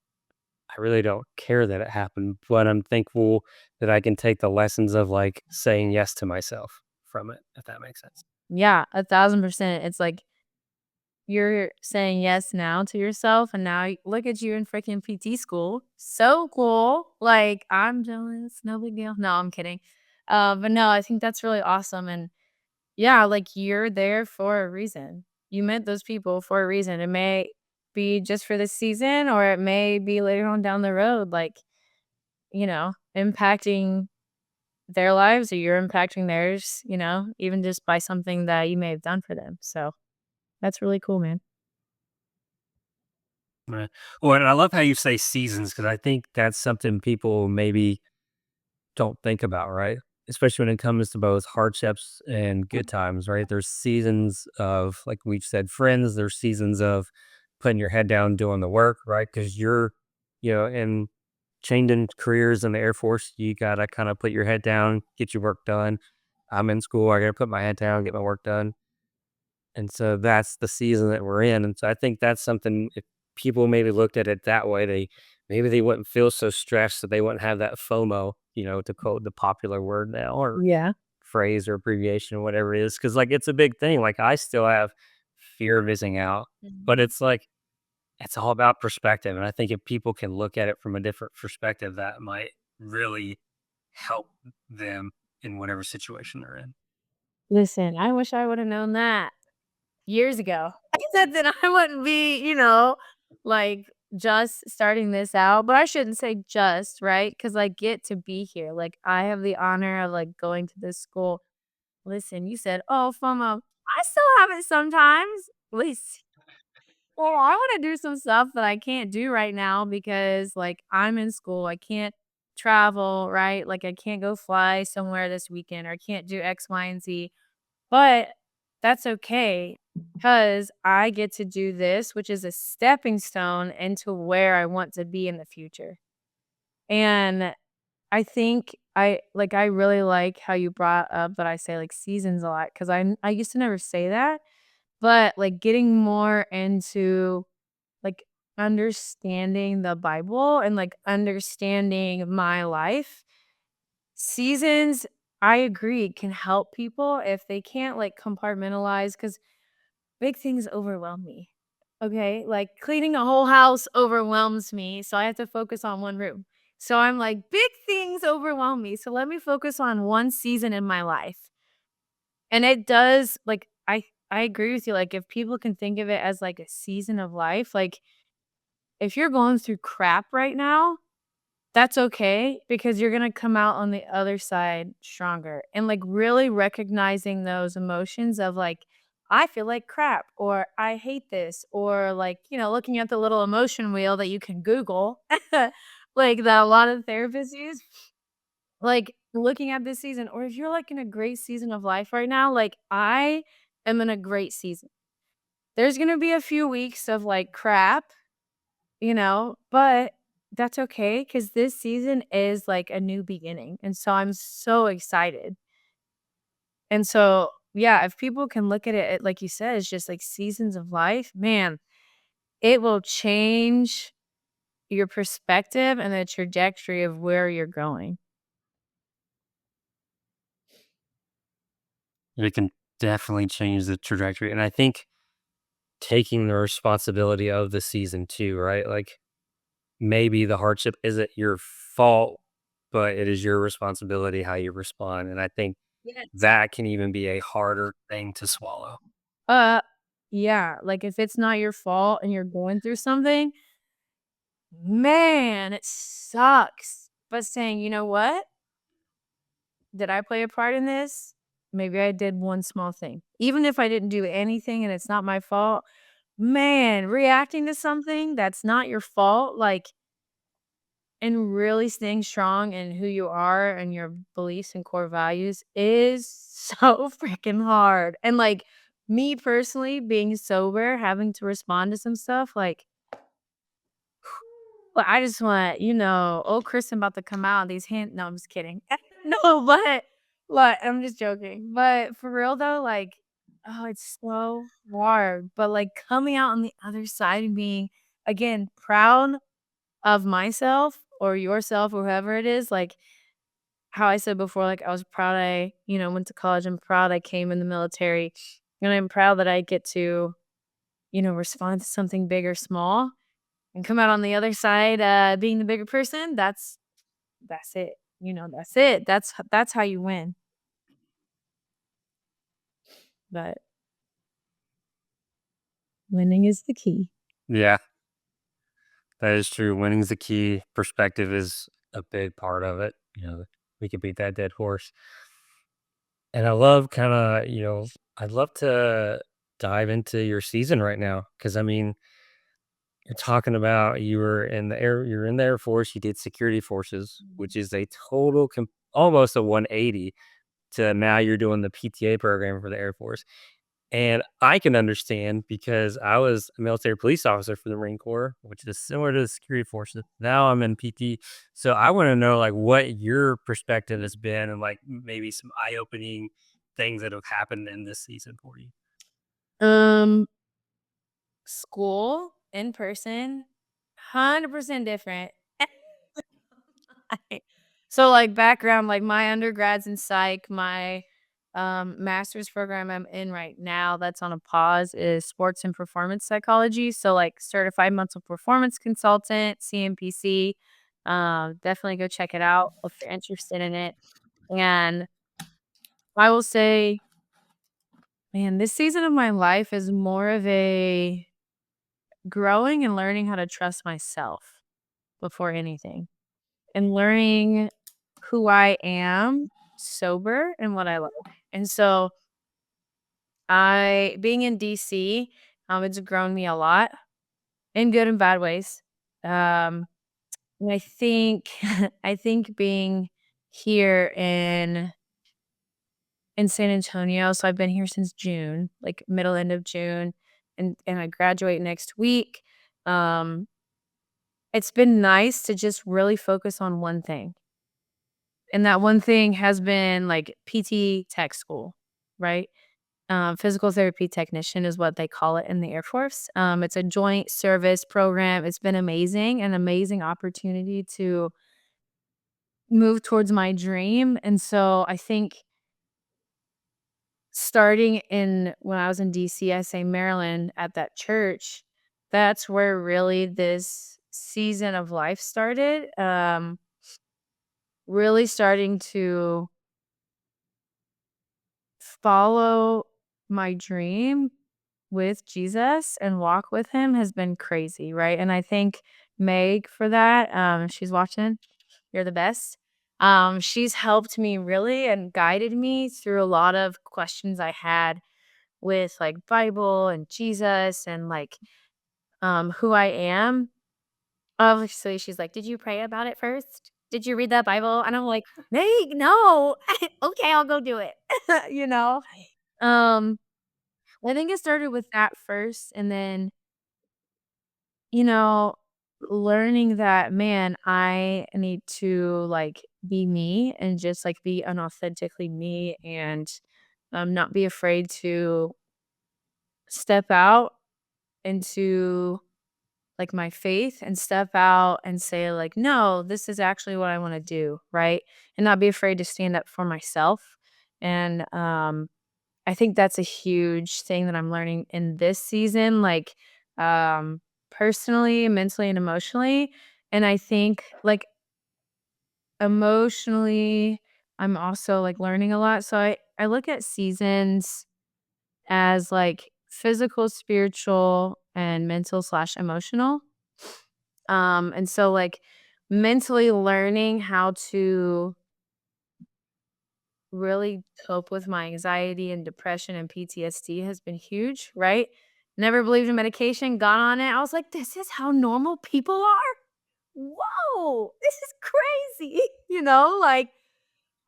I really don't care that it happened, but I'm thankful that I can take the lessons of, like, saying yes to myself from it, if that makes sense. Yeah, 1,000%. It's like you're saying yes now to yourself, and now look at you in freaking PT school. So cool. Like, I'm jealous. No big deal. No, I'm kidding. But no, I think that's really awesome. And yeah, like you're there for a reason. you met those people for a reason. It may be just for this season or it may be later on down the road, like, impacting their lives or you're impacting theirs, even just by something that you may have done for them. So that's really cool, man. Right. Well, and I love how you say seasons because I think that's something people maybe don't think about, right? Especially when it comes to both hardships and good times, right? There's seasons of, like we said, friends. There's seasons of putting your head down, doing the work, right? Because you're, in changing careers in the Air Force, you got to kind of put your head down, get your work done. I'm in school. I got to put my head down, get my work done. And so that's the season that we're in, and so I think that's something if people maybe looked at it that way, they wouldn't feel so stressed, so they wouldn't have that FOMO, to quote the popular word now or Yeah. phrase or abbreviation or whatever it is, because like, it's a big thing, like, I still have fear of missing out, but Mhm. it's like, it's all about perspective, and I think if people can look at it from a different perspective, that might really help them in whatever situation they're in. Listen, I wish I would have known that years ago. I said that I wouldn't be, like, just starting this out, but I shouldn't say just, right? Because I get to be here. Like, I have the honor of, like, going to this school. Listen, you said, "Oh, FOMO." I still have it sometimes. Listen, well, I wanna do some stuff that I can't do right now because, like, I'm in school. I can't travel, right? Like, I can't go fly somewhere this weekend or I can't do X, Y, and Z. But that's okay because I get to do this, which is a stepping stone into where I want to be in the future. And I think I really like how you brought up that I say like seasons a lot because I used to never say that, but like getting more into like understanding the Bible and like understanding my life. Seasons, I agree, can help people if they can't like compartmentalize because big things overwhelm me. Okay. Like cleaning a whole house overwhelms me. So I have to focus on one room. So I'm like, big things overwhelm me. So let me focus on one season in my life. And it does like I agree with you. Like if people can think of it as like a season of life, like if you're going through crap right now, that's okay because you're gonna come out on the other side stronger, and, like, really recognizing those emotions of, like, "I feel like crap," or "I hate this," or, like, looking at the little emotion wheel that you can Google, like, that a lot of therapists use, like, looking at this season or if you're, like, in a great season of life right now, like, I am in a great season. There's gonna be a few weeks of, like, crap, but that's okay because this season is like a new beginning, and so I'm so excited. And so, yeah, if people can look at it, like you said, it's just like seasons of life, man, it will change your perspective and the trajectory of where you're going. It can definitely change the trajectory, and I think taking the responsibility of the season too, right? Like, maybe the hardship isn't your fault, but it is your responsibility how you respond, and I think Yes. that can even be a harder thing to swallow. Uh, yeah, like if it's not your fault and you're going through something, man, it sucks. But saying, you know what? Did I play a part in this? Maybe I did one small thing. Even if I didn't do anything and it's not my fault, man, reacting to something that's not your fault, like, and really staying strong in who you are and your beliefs and core values is so freaking hard. And like me personally, being sober, having to respond to some stuff, like, well, I just want, old Kristen about to come out. These hand no, I'm just kidding. No, but I'm just joking. But for real though, like, oh, it's so hard. But like coming out on the other side and being again proud of myself or yourself or whoever it is, like how I said before, like I was proud I, went to college. I'm proud I came in the military. And I'm proud that I get to, respond to something big or small and come out on the other side, being the bigger person, that's it. That's it. That's how you win. But Winning is the key. Yeah, that is true. Winning's the key. Perspective is a big part of it. We can beat that dead horse. And I love kinda, I'd love to dive into your season right now because I mean, you're talking about you're in the Air Force, you did security forces, which is a total almost a 180 to now you're doing the PTA program for the Air Force. And I can understand because I was a military police officer for the Marine Corps, which is similar to the security forces. Now I'm in PT. So I want to know like what your perspective has been and like maybe some eye-opening things that have happened in this season for you. Um, School in person, 100% different. So, like, background, like, my undergrad's in psych, my, master's program I'm in right now that's on a pause is sports and performance psychology, so, like, certified mental performance consultant, CMPC, definitely go check it out if you're interested in it, and I will say, man, this season of my life is more of a growing and learning how to trust myself before anything, and learning who I am sober and what I like. And so I being in DC, it's grown me a lot in good and bad ways. Um, and I think I think being here in San Antonio, so I've been here since June, like middle end of June, and I graduate next week. Um, it's been nice to just really focus on one thing. And that one thing has been like PT tech school, right? Physical therapy technician is what they call it in the Air Force. It's a joint service program. It's been amazing, an amazing opportunity to move towards my dream. And so I think starting in when I was in DC, I say Maryland at that church, that's where really this season of life started. Really starting to follow my dream with Jesus and walk with him has been crazy, right? And I thank Meg for that. If she's watching, you're the best. She's helped me really and guided me through a lot of questions I had with like Bible and Jesus and like who I am. Obviously, she's like, "Did you pray about it first? Did you read that Bible?" And I'm like, "Meg, no." Okay, I'll go do it. you know? Um, I think it started with that first, and then, you know, learning that, man, I need to, like, be me and just, like, be unauthentically me and, not be afraid to step out into, like, my faith and step out and say, like, "No, this is actually what I wanna do," right? And not be afraid to stand up for myself, and, I think that's a huge thing that I'm learning in this season, like, personally, mentally, and emotionally. And I think, like, emotionally, I'm also, like, learning a lot. So I look at seasons as, like, physical, spiritual, and mental/emotional. And so, like, mentally learning how to really cope with my anxiety and depression and PTSD has been huge, right? Never believed in medication, got on it. I was like, this is how normal people are. Whoa, this is crazy. Like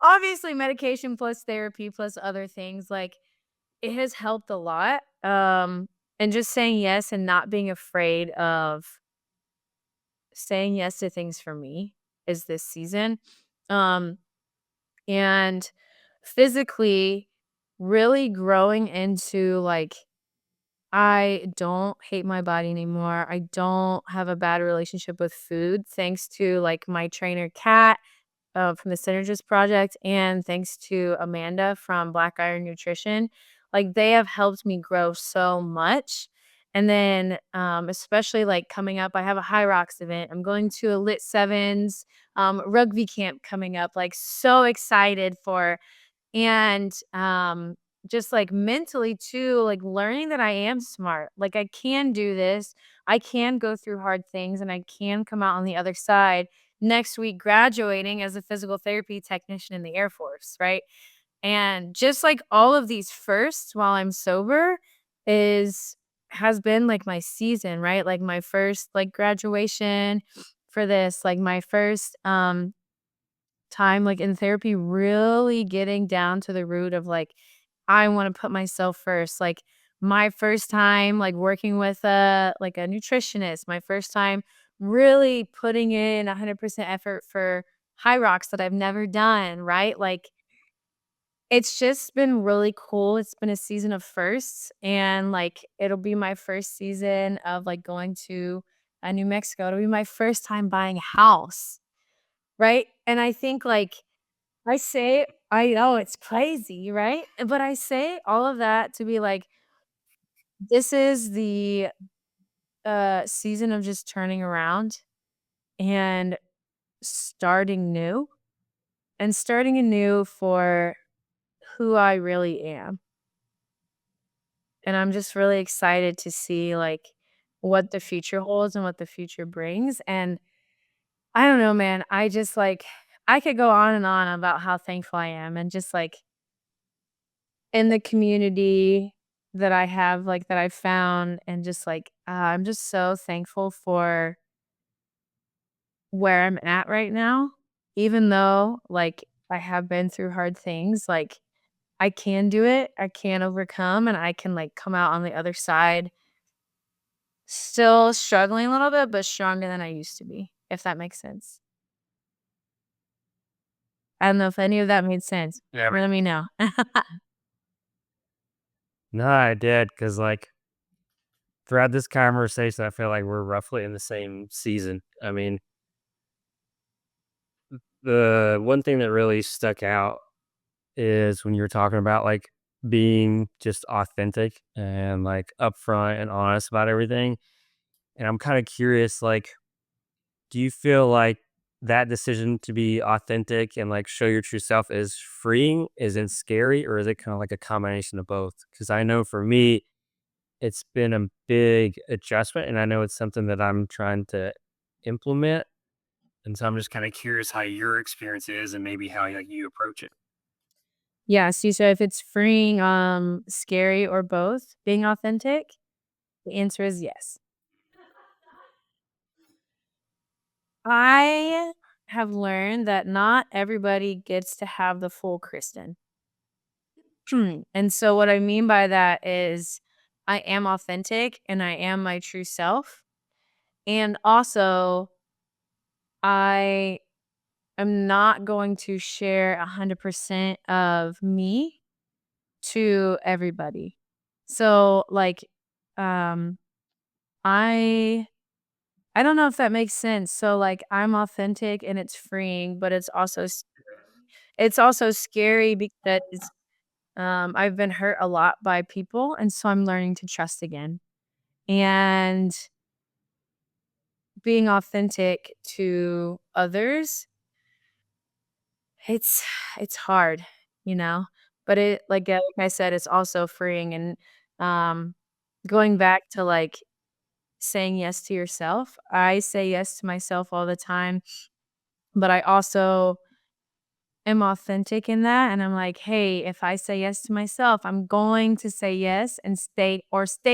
obviously medication plus therapy plus other things, like it has helped a lot. And just saying yes and not being afraid of saying yes to things for me is this season. Um, and physically really growing into like I don't hate my body anymore. I don't have a bad relationship with food thanks to like my trainer Kat from the Synergist Project and thanks to Amanda from Black Iron Nutrition. Like they have helped me grow so much. And then especially like coming up, I have a High Rocks event. I'm going to a Lit Sevens rugby camp coming up. Like so excited for and just like mentally too, like learning that I am smart. Like I can do this. I can go through hard things and I can come out on the other side next week graduating as a physical therapy technician in the Air Force, right? And just like all of these firsts while I'm sober is has been like my season, right? Like my first like graduation for this, like my first time like in therapy really getting down to the root of like I want to put myself first. Like my first time like working with a nutritionist, my first time really putting in 100% effort for high rocks that I've never done, right? Like it's just been really cool. It's been a season of firsts, and, like, it'll be my first season of, like, going to, New Mexico. It'll be my first time buying a house, right? And I think, like, I know it's crazy, right? But I say all of that to be like, this is the, season of just turning around and starting new, and starting anew for who I really am. And I'm just really excited to see, like, what the future holds and what the future brings, and I don't know, man, I just, like I could go on and on about how thankful I am and just, like, in the community that I have, like, that I found and just, like, I'm just so thankful for where I'm at right now, even though, like, I have been through hard things, like, I can do it, I can overcome, and I can, like, come out on the other side still struggling a little bit, but stronger than I used to be, if that makes sense. I don't know if any of that made sense. Yeah, Let me know. no, I did because like throughout this conversation, I feel like we're roughly in the same season. I mean, the one thing that really stuck out is when you were talking about like being just authentic and like upfront and honest about everything. And I'm kind of curious, like, do you feel like that decision to be authentic and like show your true self is freeing? Is it scary or is it kind of like a combination of both? Because I know for me, it's been a big adjustment and I know it's something that I'm trying to implement. And so I'm just kind of curious how your experience is and maybe how like you approach it. Yeah, see, so if it's freeing, scary, or both, being authentic, the answer is yes. I have learned that not everybody gets to have the full Kristen. And so what I mean by that is I am authentic and I am my true self. And also, I am not going to share 100% of me to everybody. So, like, um, I I don't know if that makes sense. So, like, I'm authentic and it's freeing, but it's also scary because I've been hurt a lot by people, and so I'm learning to trust again. And being authentic to others, it's it's hard, you know? But like I said, it's also freeing and, um, going back to, like, saying yes to yourself. I say yes to myself all the time, but I also am authentic in that, and I'm like, "Hey, if I say yes to myself, I'm going to say yes and stay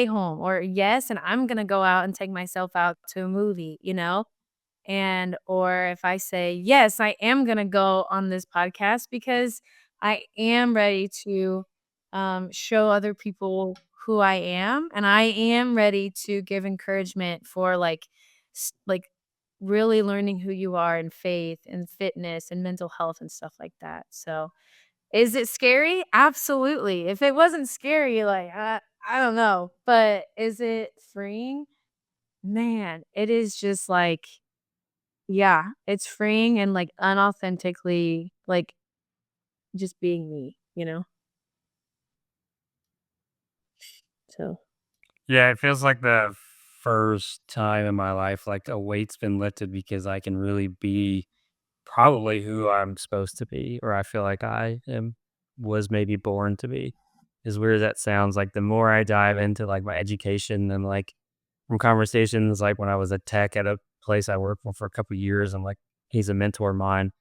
home," or yes, and I'm gonna go out and take myself out to a movie, you know? And or if I say, "Yes, I am gonna go on this podcast because I am ready to, show other people who I am, and I am ready to give encouragement for, like, really learning who you are in faith and fitness and mental health and stuff like that." So, is it scary? Absolutely. If it wasn't scary, like, I don't know, but is it freeing? Man, it is just like yeah, it's freeing and, like, unauthentically, like, just being me, you know? So Yeah, it feels like the first time in my life, like a weight's been lifted because I can really be probably who I'm supposed to be, or I feel like I am was maybe born to be. as weird as that sounds, like, the more I dive into, like, my education and, like, from conversations, like, when I was a tech at a place I worked for a couple years, and, like, he's a mentor of mine,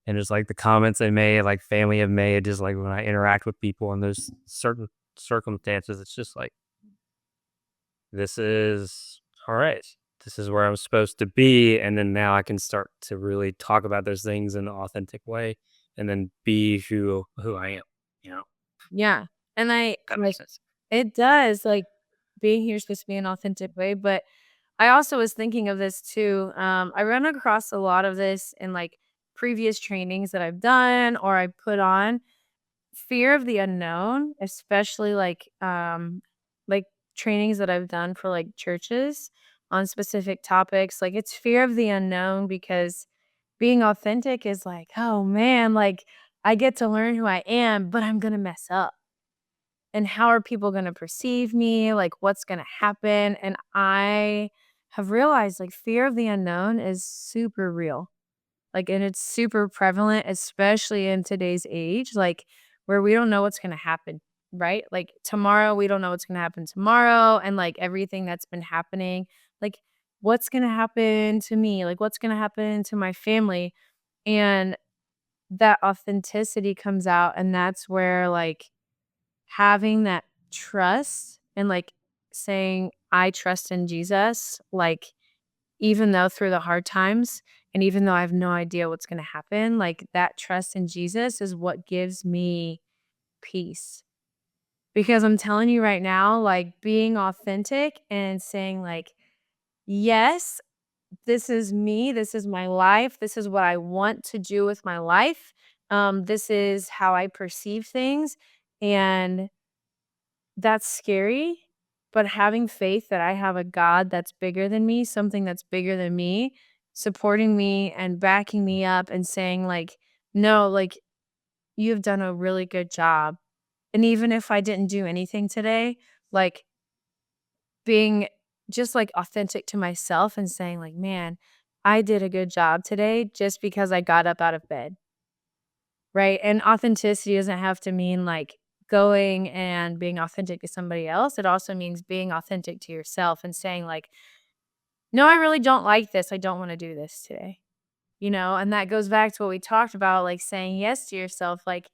and just, like, the comments they made, like, family have made, just, like, when I interact with people in those certain circumstances, it's just like, "This is alright. This is where I'm supposed to be," and then now I can start to really talk about those things in an authentic way, and then be who I am, you know? Yeah. And I That like makes sense. it does, like, being here is supposed to be an authentic way, but I also was thinking of this too. I run across a lot of this in like previous trainings that I've done or I put on. Fear of the unknown, especially like trainings that I've done for like churches on specific topics. Like it's fear of the unknown because being authentic is like, oh man, like I get to learn who I am, but I'm gonna mess up. And how are people gonna perceive me? Like, what's gonna happen? And I have realized, like, fear of the unknown is super real. Like, and it's super prevalent, especially in today's age, like, where we don't know what's gonna happen, right? Like, tomorrow, we don't know what's gonna happen tomorrow, and, like, everything that's been happening. Like, what's gonna happen to me? Like, what's gonna happen to my family? And that authenticity comes out, and that's where, like, having that trust and, like, saying, "I trust in Jesus," like, even though through the hard times and even though I have no idea what's gonna happen, like, that trust in Jesus is what gives me peace. Because I'm telling you right now, like, being authentic and saying, like, "Yes, this is me, this is my life, this is what I want to do with my life, this is how I perceive things," and that's scary, but having faith that I have a God that's bigger than me, something that's bigger than me, supporting me and backing me up and saying like, "No, like, you've done a really good job." And even if I didn't do anything today, like, being just, like, authentic to myself and saying like, "Man, I did a good job today just because I got up out of bed." Right? And authenticity doesn't have to mean, like, going and being authentic to somebody else. It also means being authentic to yourself and saying, like, "No, I really don't like this. I don't wanna do this today." You know? And that goes back to what we talked about, like, saying yes to yourself, like,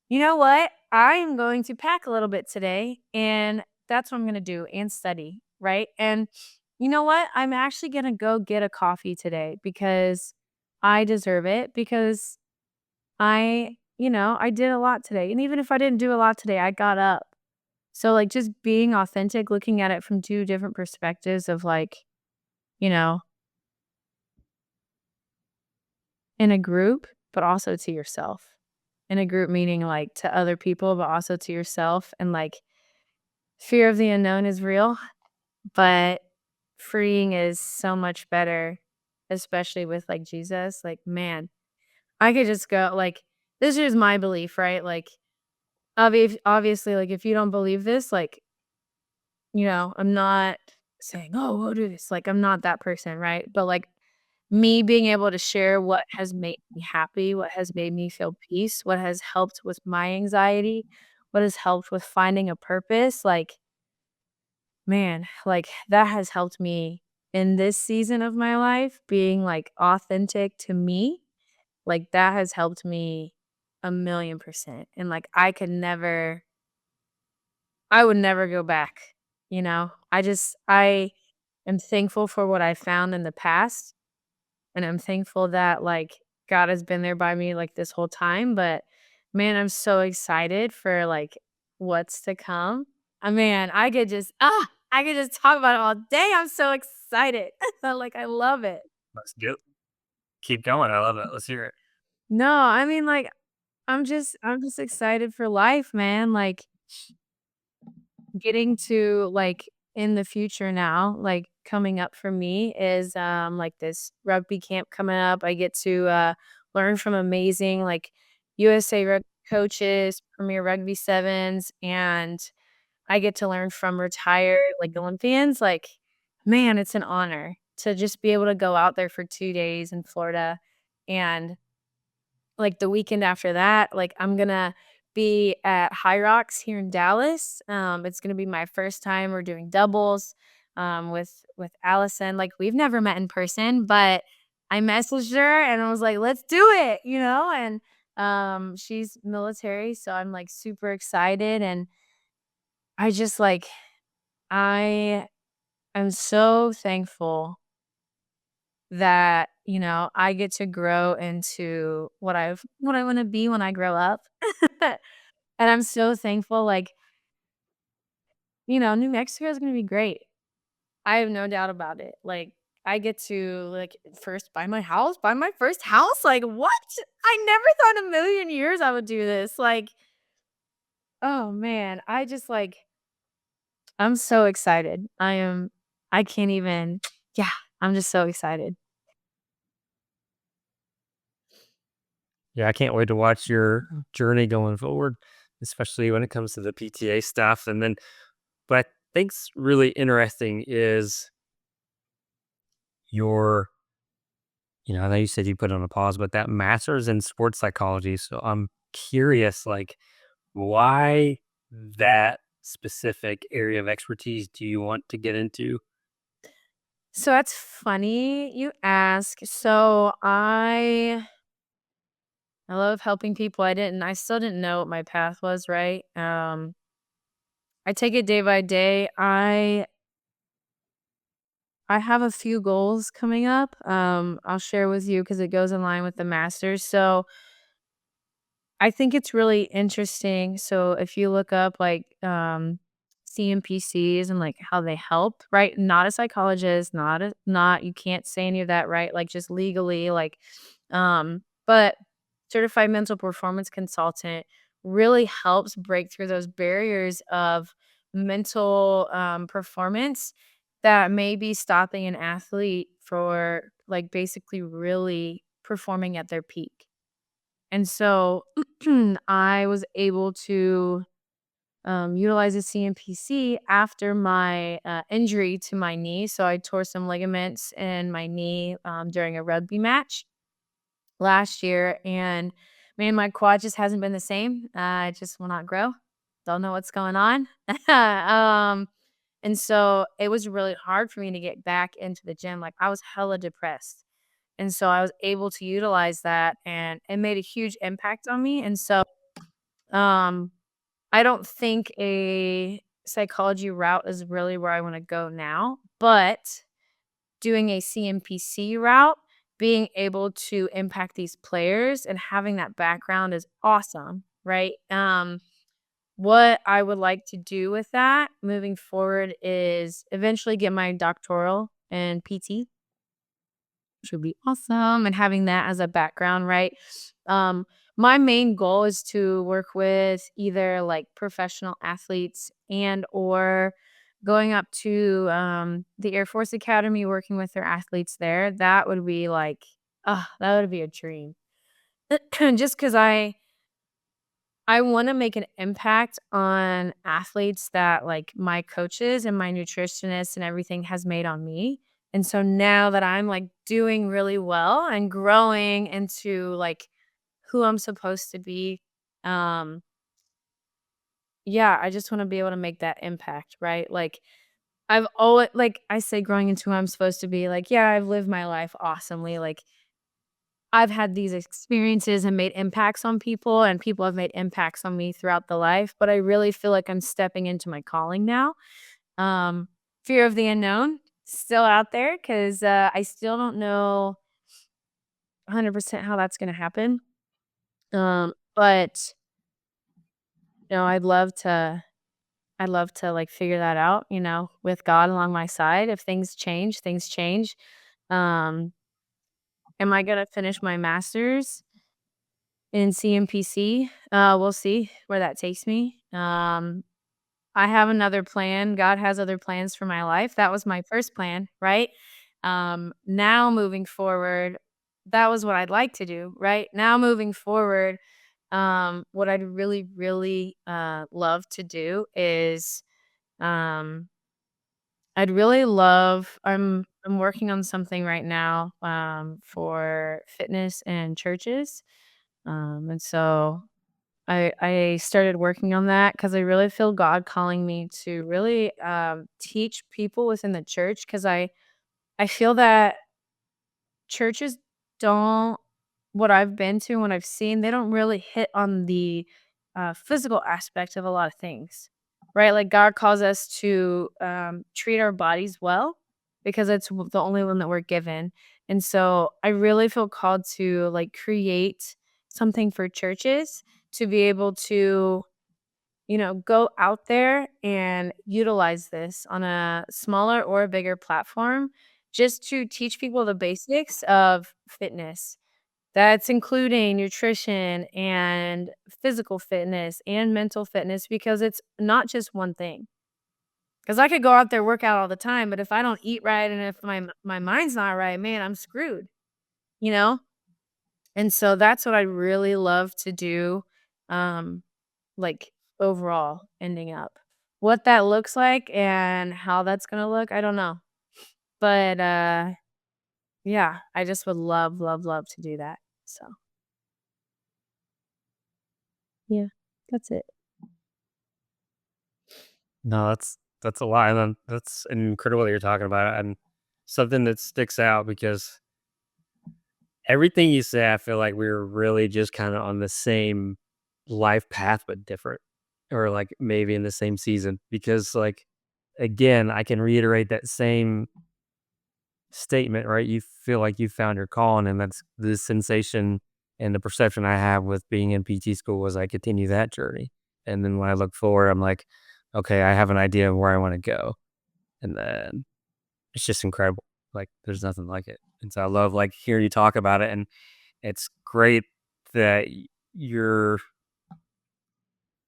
"You know what? I am going to pack a little bit today, and that's what I'm gonna do, and study." Right? And you know what? I'm actually gonna go get a coffee today because I deserve it because I did a lot today, and even if I didn't do a lot today, I got up. So, like, just being authentic, looking at it from 2 different perspectives of, like, you know, in a group, but also to yourself. In a group meaning, like, to other people, but also to yourself, and, like, fear of the unknown is real, but freeing is so much better, especially with, like, Jesus. Like, man, I could just go like, this is my belief, right? Like, obviously, like, if you don't believe this, like, I'm not saying, "Oh, we'll do this." Like, I'm not that person, right? But, like, me being able to share what has made me happy, what has made me feel peace, what has helped with my anxiety, what has helped with finding a purpose, like, man, like, that has helped me in this season of my life, being, like, authentic to me, like, that has helped me 1,000,000%, and, like, I would never go back, you know? I am thankful for what I found in the past, and I'm thankful that, like, God has been there by me, like, this whole time, but, man, I'm so excited for, like, what's to come. Man, I could just talk about it all day, I'm so excited. Like, I love it. Let's do it. Keep going, I love it, let's hear it. No, I mean, like, I'm just excited for life, man, like getting to, like, in the future now, like, coming up for me is, like, this rugby camp coming up. I get to, learn from amazing, like, USA rugby coaches, Premier Rugby Sevens, and I get to learn from retired, like, Olympians. Like, man, it's an honor to just be able to go out there for 2 days in Florida, and, like, the weekend after that, like, I'm gonna be at High Rocks here in Dallas. It's gonna be my first time we're doing doubles, with Allison. Like, we've never met in person, but I messaged her and I was like, "Let's do it," you know? And, she's military, so I'm, like, super excited, and I just, like I am so thankful that, I get to grow into what I wanna be when I grow up. And I'm so thankful, like, New Mexico is gonna be great. I have no doubt about it. Like, I get to, like, first buy my first house, like, what? I never thought in a million years I would do this, like, oh, man, I'm so excited. I can't even yeah, I'm just so excited. Yeah, I can't wait to watch your journey going forward, especially when it comes to the PTA stuff. And then, what I think's really interesting is your, I know you said you put it on a pause, but that master's in sports psychology. So I'm curious, like, why that specific area of expertise do you want to get into? So that's funny you ask. So I love helping people. I still didn't know what my path was, right? I take it day by day. I have a few goals coming up. I'll share with you because it goes in line with the masters. So I think it's really interesting. So if you look up like CMPCs and like how they help, right? Not a psychologist, not you can't say any of that, right? Like just legally, like but certified mental performance consultant really helps break through those barriers of mental performance that may be stopping an athlete for like basically really performing at their peak. And so I was able to utilize a CMPC after my injury to my knee. So I tore some ligaments in my knee during a rugby match last year. And man, my quad just hasn't been the same. It just will not grow. Don't know what's going on. And so it was really hard for me to get back into the gym. Like, I was hella depressed. And so I was able to utilize that and it made a huge impact on me. And so um I don't think a psychology route is really where I want to go now, but doing a CMPC route, being able to impact these players and having that background is awesome, right? What I would like to do with that moving forward is eventually get my doctoral in PT, which would be awesome, and having that as a background, right? Um, my main goal is to work with either like professional athletes and or going up to the Air Force Academy, working with their athletes there. That would be like, that would be a dream. Just because I wanna make an impact on athletes that, like, my coaches and my nutritionists and everything has made on me, and so now that I'm, like, doing really well and growing into, like, who I'm supposed to be, um, yeah, I just wanna be able to make that impact, right? Like, I've always like, I say growing into who I'm supposed to be, like, yeah, I've lived my life awesomely, like, I've had these experiences and made impacts on people, and people have made impacts on me throughout the life, but I really feel like I'm stepping into my calling now. Um, Fear of the unknown still out there 'cause, I still don't know 100% how that's gonna happen. But, I'd love to, like, figure that out, with God along my side. If things change, things change. Um, am I gonna finish my master's in CMPC? We'll see where that takes me. I have another plan. God has other plans for my life. That was my first plan, right? Now moving forward, that was what I'd like to do, right? Now moving forward, what I'd really, really love to do is um, I'd really love I'm working on something right now for fitness and churches. And so I started working on that because I really feel God calling me to really, teach people within the church because I feel that churches don't what I've been to and what I've seen, they don't really hit on the, physical aspect of a lot of things, right? Like, God calls us to, treat our bodies well because it's the only one that we're given, and so I really feel called to, like, create something for churches to be able to, go out there and utilize this on a smaller or a bigger platform just to teach people the basics of fitness. That's including nutrition and physical fitness and mental fitness because it's not just one thing. Because I could go out there, work out all the time, but if I don't eat right and if my mind's not right, man, I'm screwed, you know? And so that's what I really love to do, um, like, overall ending up. What that looks like and how that's gonna look, I don't know. But, yeah, I just would love, love, love to do that. So, yeah, that's it. No, that's a lot, and that's incredible that you're talking about, and something that sticks out because everything you say, I feel like we were really just kinda on the same life path, but different, or, like, maybe in the same season because, like, again, I can reiterate that same statement, right? You feel like you found your calling, and that's the sensation and the perception I have with being in PT school as I continue that journey, and then when I look forward, I'm like, "Okay, I have an idea of where I wanna go," and then it's just incredible, like, there's nothing like it, and so I love, like, hearing you talk about it, and it's great that you're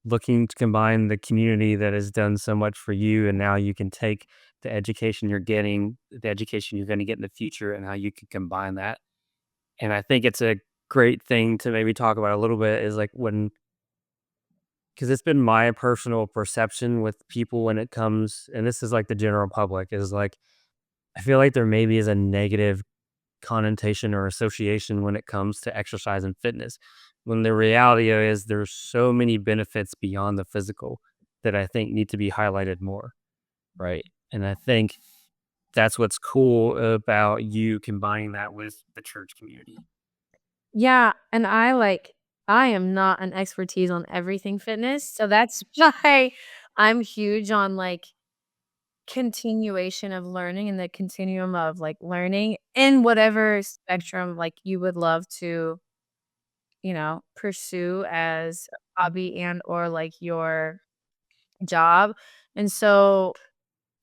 looking to combine the community that has done so much for you, and now you can take the education you're getting, the education you're gonna get in the future, and how you can combine that. And I think it's a great thing to maybe talk about a little bit is like when, because it's been my personal perception with people when it comes, and this is like the general public, is like, I feel like there maybe is a negative connotation or association when it comes to exercise and fitness. When the reality is there's so many benefits beyond the physical that I think need to be highlighted more, right? And I think that's what's cool about you combining that with the church community. Yeah, and I am not an expertise on everything fitness, so that's why I'm huge on, like, continuation of learning and the continuum of, like, learning in whatever spectrum, like, you would love to, pursue as a hobby and or, like, your job, and so,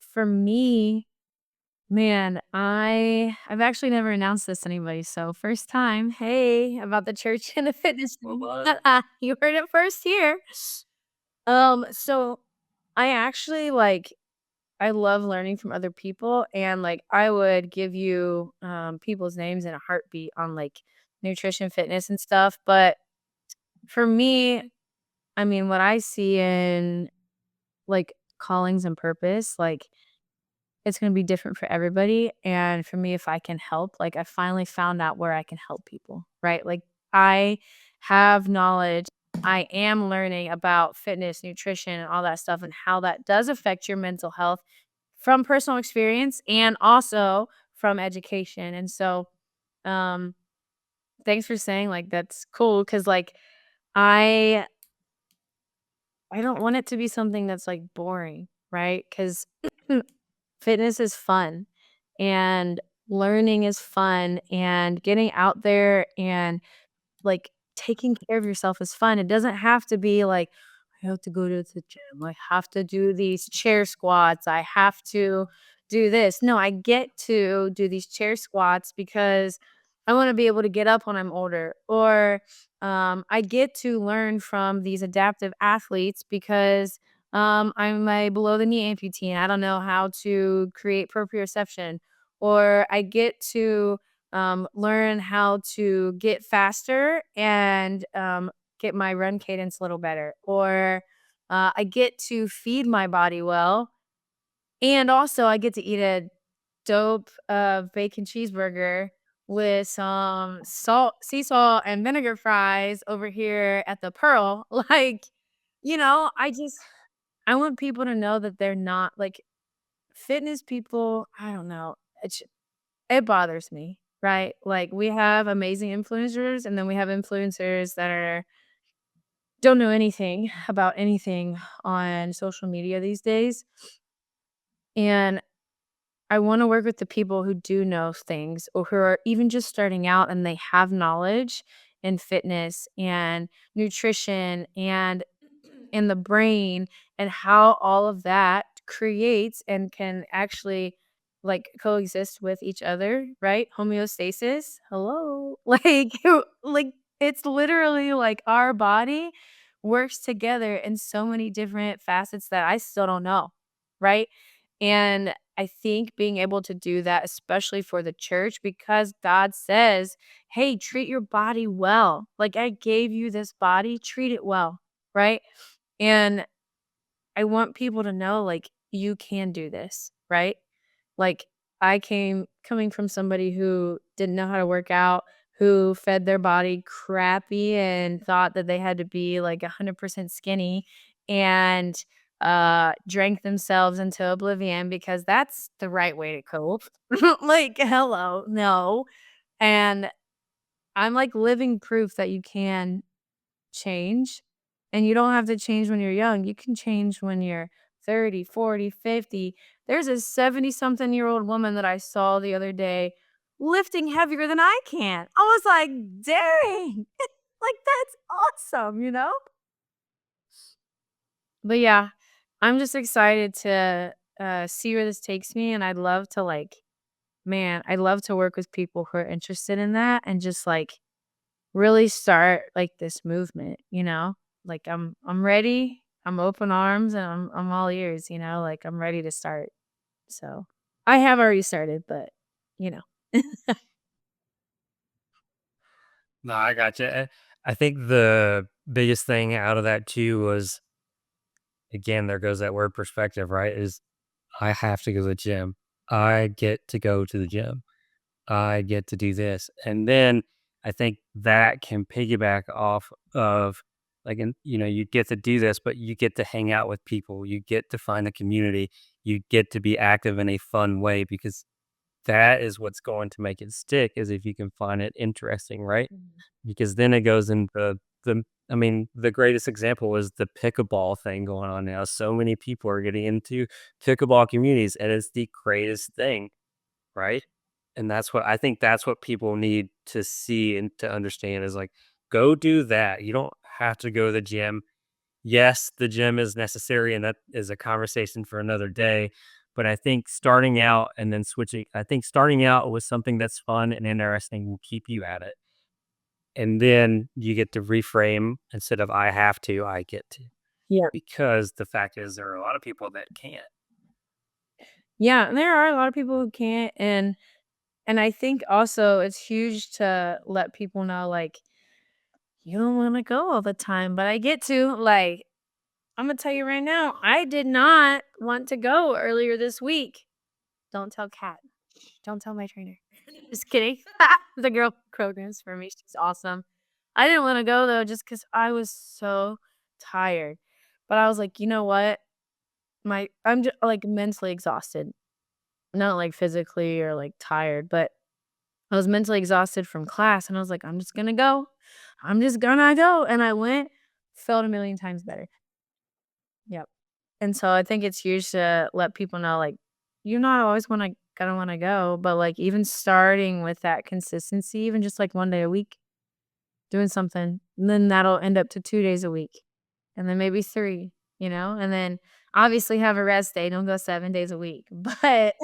for me, man, I've actually never announced this to anybody, so first time, hey, about the church and the fitness Well, thing. what? You heard it first here. So I actually, I love learning from other people, and, like, I would give you, people's names in a heartbeat on, like, nutrition, fitness, and stuff, but for me, I mean, what I see in, like, callings and purpose, like, it's gonna be different for everybody, and for me, if I can help, like, I finally found out where I can help people, right? Like, I have knowledge, I am learning about fitness, nutrition, and all that stuff, and how that does affect your mental health from personal experience and also from education, and so, um, thanks for saying, like, that's cool because I I don't want it to be something that's, like, boring, right? Because fitness is fun, and learning is fun, and getting out there and, like, taking care of yourself is fun. It doesn't have to be like, "I have to go to the gym. I have to do these chair squats. I have to do this." No, I get to do these chair squats because I wanna be able to get up when I'm older, or, I get to learn from these adaptive athletes because, I'm a below the knee amputee, and I don't know how to create proprioception, or I get to learn how to get faster and get my run cadence a little better. Or I get to feed my body well. And also, I get to eat a dope bacon cheeseburger with some sea salt and vinegar fries over here at the Pearl. Like, I want people to know that they're not like fitness people. I don't know. It bothers me, right? Like we have amazing influencers and then we have influencers that don't know anything about anything on social media these days. And I wanna work with the people who do know things or who are even just starting out and they have knowledge in fitness and nutrition and in the brain and how all of that creates and can actually, like, coexist with each other, right? Homeostasis, hello? Like, it's literally like our body works together in so many different facets that I still don't know, right? And I think being able to do that, especially for the church, because God says, "Hey, treat your body well. Like, I gave you this body, treat it well," right? And I want people to know, like, you can do this, right? Like, coming from somebody who didn't know how to work out, who fed their body crappy and thought that they had to be, like, 100% skinny and, drank themselves into oblivion because that's the right way to cope. Like, hello, no. And I'm, like, living proof that you can change, and you don't have to change when you're young, you can change when you're 30, 40, 50. There's a 70-something-year-old woman that I saw the other day lifting heavier than I can. I was like, "Dang." Like, that's awesome, you know? But, yeah, I'm just excited to, see where this takes me, and I'd love to, like man, I'd love to work with people who are interested in that and just, like, really start, like, this movement, you know? Like, I'm ready, I'm open arms, and I'm all ears, like, I'm ready to start. So, I have already started, but, you know. No, I gotcha. I think the biggest thing out of that too was, again, there goes that word perspective, right? Is I have to go to the gym. I get to go to the gym. I get to do this. And then I think that can piggyback off of like, you get to do this, but you get to hang out with people. You get to find a community. You get to be active in a fun way because that is what's going to make it stick is if you can find it interesting, right? Mhm. Because then it goes into I mean, the greatest example is the pickleball thing going on now. So many people are getting into pickleball communities, and it's the greatest thing, right? And that's what people need to see and to understand is like, go do that. You don't have to go to the gym. Yes, the gym is necessary, and that is a conversation for another day. But I think starting out and then switching, I think starting out with something that's fun and interesting will keep you at it. And then you get to reframe instead of I have to, I get to. Yeah. Because the fact is, there are a lot of people that can't. Yeah, and there are a lot of people who can't, and I think also it's huge to let people know, like, you don't wanna go all the time, but I get to. Like, Imma tell you right now, I did not want to go earlier this week. Don't tell Kat. Don't tell my trainer. Just kidding. The girl programs for me, she's awesome. I didn't wanna go though just because I was so tired. But I was like, "You know what? I'm just like, mentally exhausted." Not, like, physically or, like, tired, but I was mentally exhausted from class, and I was like, "I'm just gonna go. I'm just gonna go." And I went, felt a million times better. Yep. And so I think it's huge to let people know, like, you're not always gonna wanna go, but, like, even starting with that consistency, even just, like, 1 day a week, doing something, and then that'll end up to 2 days a week, and then maybe 3, and then obviously have a rest day, don't go 7 days a week, but,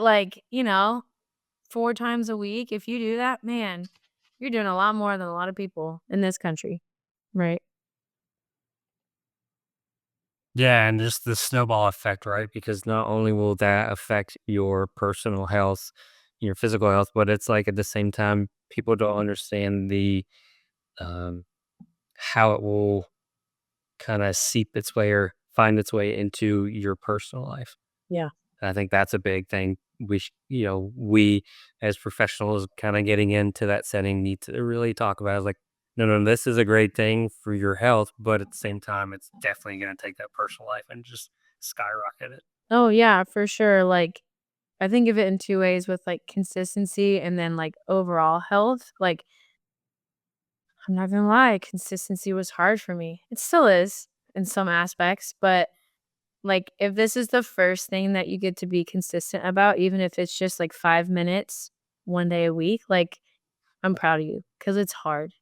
like, 4 times a week, if you do that, man, you're doing a lot more than a lot of people in this country, right? Yeah, and just the snowball effect, right? Because not only will that affect your personal health, your physical health, but it's like at the same time, people don't understand um, how it will kind of seep its way or find its way into your personal life. Yeah. And I think that's a big thing. we as professionals kind of getting into that setting need to really talk about is like, no, no, this is a great thing for your health, but at the same time, it's definitely going to take that personal life and just skyrocket it. Oh, yeah, for sure, like, I think of it in 2 ways with, like, consistency and then, like, overall health, like, I'm not gonna lie, consistency was hard for me. It still is in some aspects, but, like, if this is the first thing that you get to be consistent about, even if it's just, like, 5 minutes 1 day a week, like, I'm proud of you because it's hard.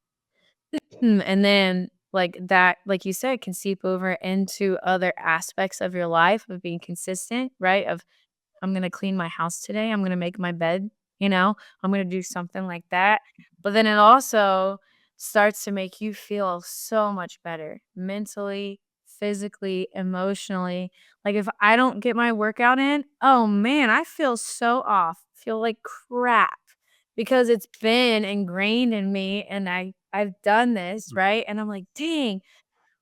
And then, like, that, like you said, can seep over into other aspects of your life of being consistent, right? Of I'm gonna clean my house today, I'm gonna make my bed, I'm gonna do something like that. But then it also starts to make you feel so much better mentally, physically, emotionally. Like if I don't get my workout in, oh man, I feel so off, feel like crap because it's been ingrained in me and I've done this, right? And I'm like, dang,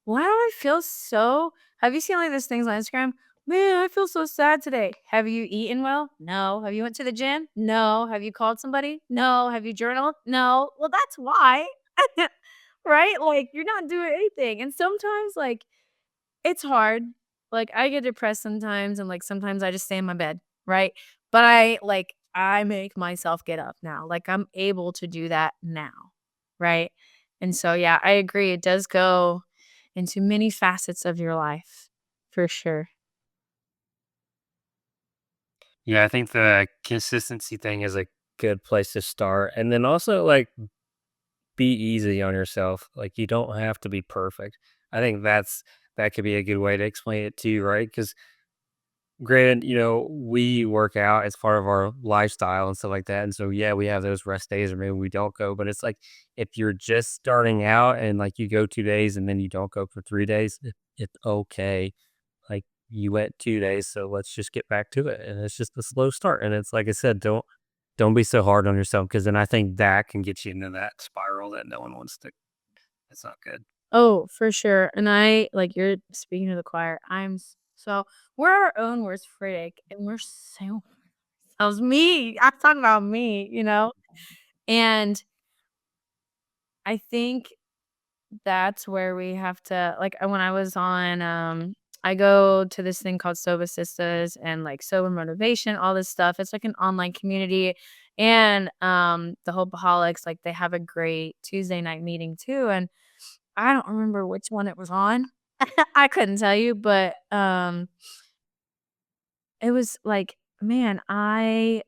why do I feel so have you seen, like, those things on Instagram? "Man, I feel so sad today." Have you eaten well? No. Have you went to the gym? No. Have you called somebody? No. Have you journaled? No. Well, that's why. Right? Like, you're not doing anything, and sometimes, like, it's hard. Like, I get depressed sometimes, and, like, sometimes I just stay in my bed, right? But I make myself get up now. Like, I'm able to do that now, right? And so, yeah, I agree. It does go into many facets of your life, for sure. Yeah, I think the consistency thing is a good place to start. And then also, like, be easy on yourself. Like, you don't have to be perfect. I think that could be a good way to explain it too, right? Because granted, we work out as part of our lifestyle and stuff like that. And so, yeah, we have those rest days or maybe we don't go. But it's like if you're just starting out and like you go 2 days and then you don't go for 3 days, it's okay. Like you went 2 days, so let's just get back to it. And it's just a slow start. And it's like I said, don't be so hard on yourself because then I think that can get you into that spiral that no one wants to. It's not good. Oh, for sure. And I like you're speaking to the choir. So we're our own worst critic, and we're so that was me. I'm talking about me. And I think that's where we have to like, when I was on, I go to this thing called Soba Sisters and, like, Sober Motivation, all this stuff. It's like an online community, and, the Hopeaholics, like, they have a great Tuesday night meeting too, and I don't remember which one it was on. I couldn't tell you, but, it was like, man, I've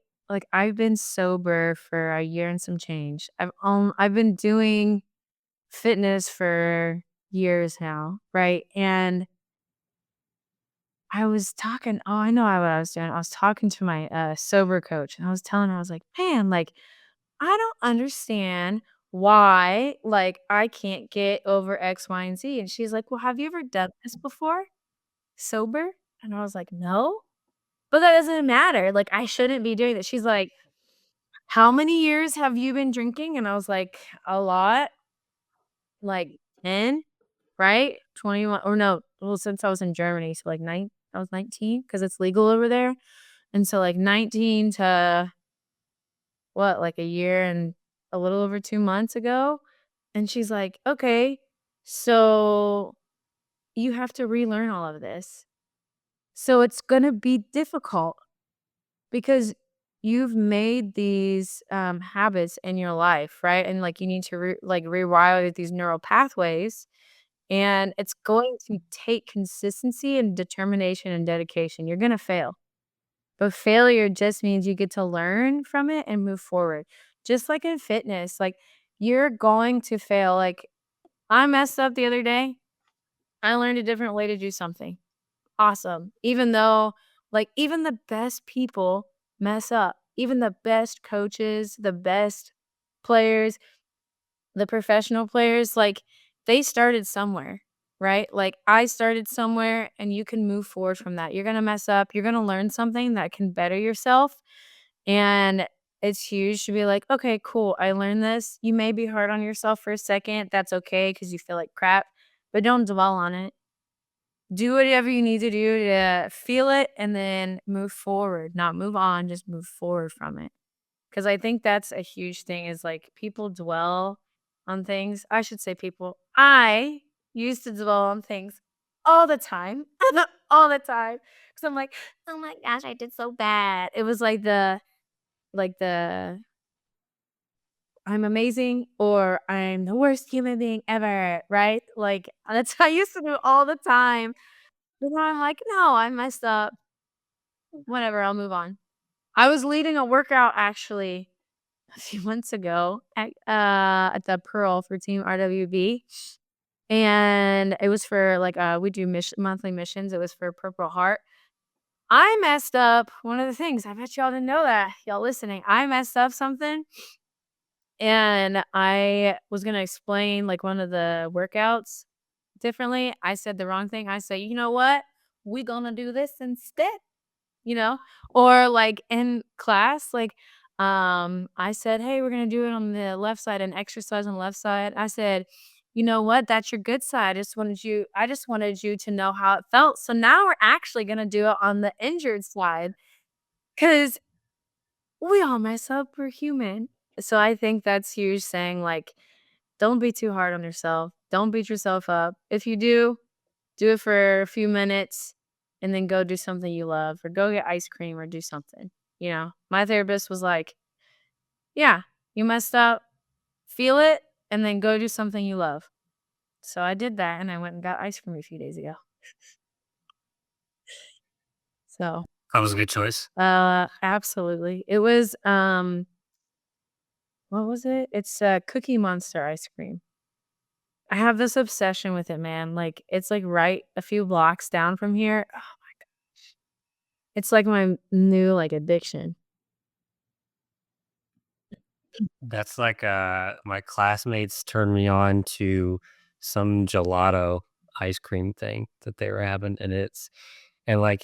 been sober for a year and some change. I've been doing fitness for years now, right? And I know what I was doing. I was talking to my sober coach and I was telling her, I was like, man, like, I don't understand why, like, I can't get over X, Y, and Z. And she's like, well, have you ever done this before? Sober? And I was like, no, but that doesn't matter. Like, I shouldn't be doing this. She's like, how many years have you been drinking? And I was like, a lot, like 10. Right? 21 or no, well, since I was in Germany, so, like, I was 19 because it's legal over there, and so, like, 19 to what, like, a year and a little over 2 months ago, and she's like, "Okay, so you have to relearn all of this. So it's gonna be difficult because you've made these, habits in your life, right? And, like, you need to rewire these neural pathways. And it's going to take consistency and determination and dedication. You're gonna fail, but failure just means you get to learn from it and move forward. Just like in fitness, like, you're going to fail. Like, I messed up the other day. I learned a different way to do something. Awesome. Even though, like, even the best people mess up. Even the best coaches, the best players, the professional players, like, they started somewhere, right? Like, I started somewhere and you can move forward from that. You're gonna mess up, you're gonna learn something that can better yourself, and it's huge to be like, "Okay, cool, I learned this." You may be hard on yourself for a second, that's okay because you feel like crap, but don't dwell on it. do whatever you need to do to feel it and then move forward, not move on, just move forward from it. Because I think that's a huge thing is like people dwell on things. I should say people. I used to dwell on things all the time, all the time. Because I'm like, oh my gosh, I did so bad. It was like the I'm amazing or I'm the worst human being ever, right? Like that's what I used to do all the time. But now I'm like, no, I messed up. Whatever, I'll move on. I was leading a workout actually a few months ago at the Pearl for Team RWB, and it was for, like, we do monthly missions, it was for Purple Heart. I messed up one of the things, I bet y'all didn't know that, y'all listening. I messed up something, and I was gonna explain, like, one of the workouts differently. I said the wrong thing. I said, "You know what? We gonna do this instead." You know? Or like in class, like, I said, "Hey, we're gonna do it on the left side, an exercise on the left side." I said, "You know what? That's your good side. I just wanted you to know how it felt. So now we're actually gonna do it on the injured side, cause we all mess up, we're human." So I think that's huge saying, like, don't be too hard on yourself. Don't beat yourself up. If you do it for a few minutes and then go do something you love or go get ice cream or do something, you know? My therapist was like, "Yeah, you messed up, feel it, and then go do something you love." So I did that and I went and got ice cream a few days ago. So, That was a good choice. absolutely. It was, what was it? It's, Cookie Monster ice cream. I have this obsession with it, man. Like, it's, like, right a few blocks down from here. Oh, it's like my new, like, addiction. That's like, my classmates turned me on to some gelato ice cream thing that they were having, and like,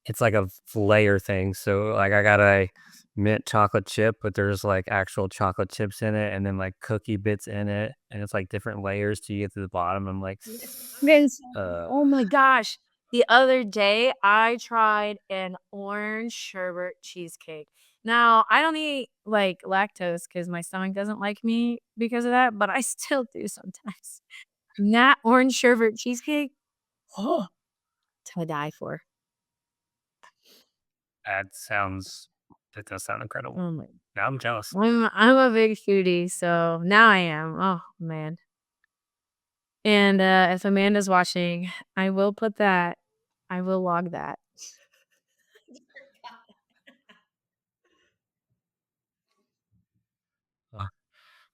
it's like a layer thing, so, like, I got a mint chocolate chip, but there's, like, actual chocolate chips in it and then, like, cookie bits in it, and it's, like, different layers till you get to the bottom. I'm like, Yes. uh, Oh my gosh. The other day, I tried an orange sherbet cheesecake. Now, I don't eat, like, lactose because my stomach doesn't like me because of that, but I still do sometimes. And that orange sherbet cheesecake, oh, to die for. that sounds that does sound incredible. Oh my Now I'm jealous. I'm a big foodie, so now I am. Oh, man. And, if Amanda's watching, I will log that.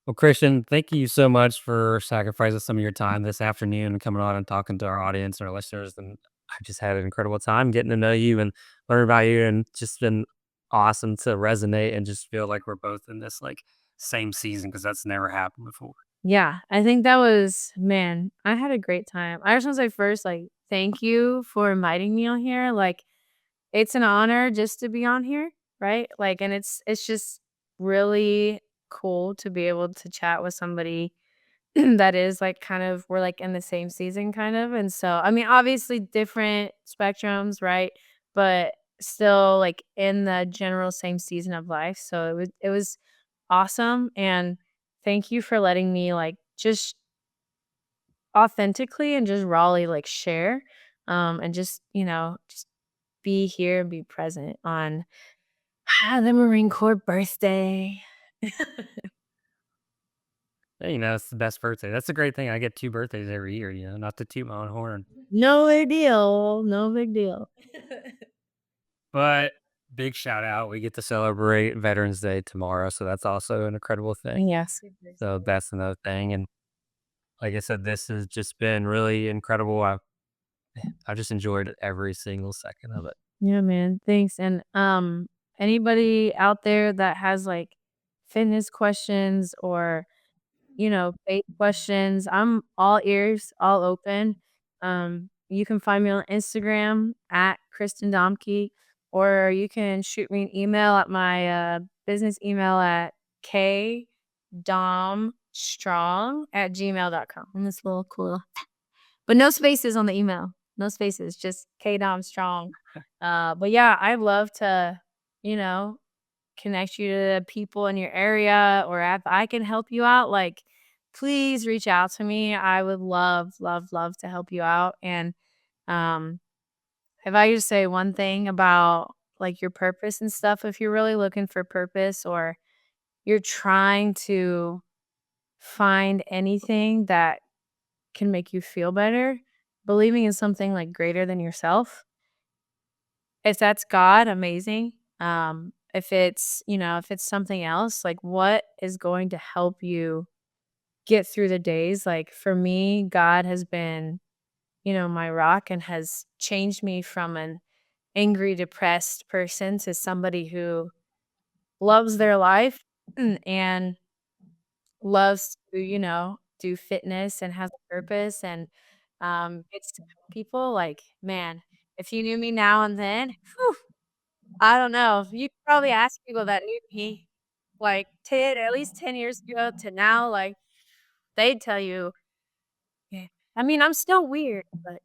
Well, Christian, thank you so much for sacrificing some of your time this afternoon and coming on and talking to our audience and our listeners. And I just had an incredible time getting to know you and learn about you, and just been awesome to resonate and just feel like we're both in this like same season because that's never happened before. Yeah, I think that was man, I had a great time. I just wanna say first, like, thank you for inviting me on here, like, it's an honor just to be on here, right? Like, and it's just really cool to be able to chat with somebody that is, like, kind of we're, like, in the same season kind of, and so I mean, obviously different spectrums, right? But still, like, in the general same season of life, so it was awesome, and thank you for letting me, like, just authentically and just rawly, like, share, and just, just be here and be present on, the Marine Corps birthday. Hey, it's the best birthday. That's a great thing. I get two birthdays every year, not to toot my own horn. No big deal, no big deal. But big shout out. We get to celebrate Veterans Day tomorrow. So that's also an incredible thing. Yeah, super So excited. that's another thing. And like I said, this has just been really incredible. I just enjoyed every single second of it. Yeah, man, thanks, and, anybody out there that has, like, fitness questions or, faith questions, I'm all ears, all open. You can find me on Instagram at Kristen Domke, or you can shoot me an email at my, business email at kdomstrong@gmail.com, and it's a little cool, but no spaces on the email. No spaces, just K Dom strong. But yeah, I'd love to, you know, connect you to people in your area, or if I can help you out, like, please reach out to me. I would love, love, love to help you out. And um, if I just say one thing about like your purpose and stuff, if you're really looking for purpose or you're trying to find anything that can make you feel better, believing in something like greater than yourself, if that's God, amazing. If it's, if it's something else, like what is going to help you get through the days? Like for me, God has been, my rock and has changed me from an angry, depressed person to somebody who loves their life and loves to, do fitness and has a purpose and gets to help people. Like, man, if you knew me now and then, whew, I don't know. You could probably ask people that knew me like 10, at least 10 years ago to now, like they'd tell you, yeah. I mean, I'm still weird, but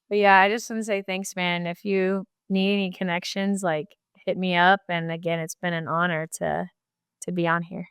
But yeah, I just want to say thanks, man. If you need any connections, like hit me up. And again, it's been an honor to be on here.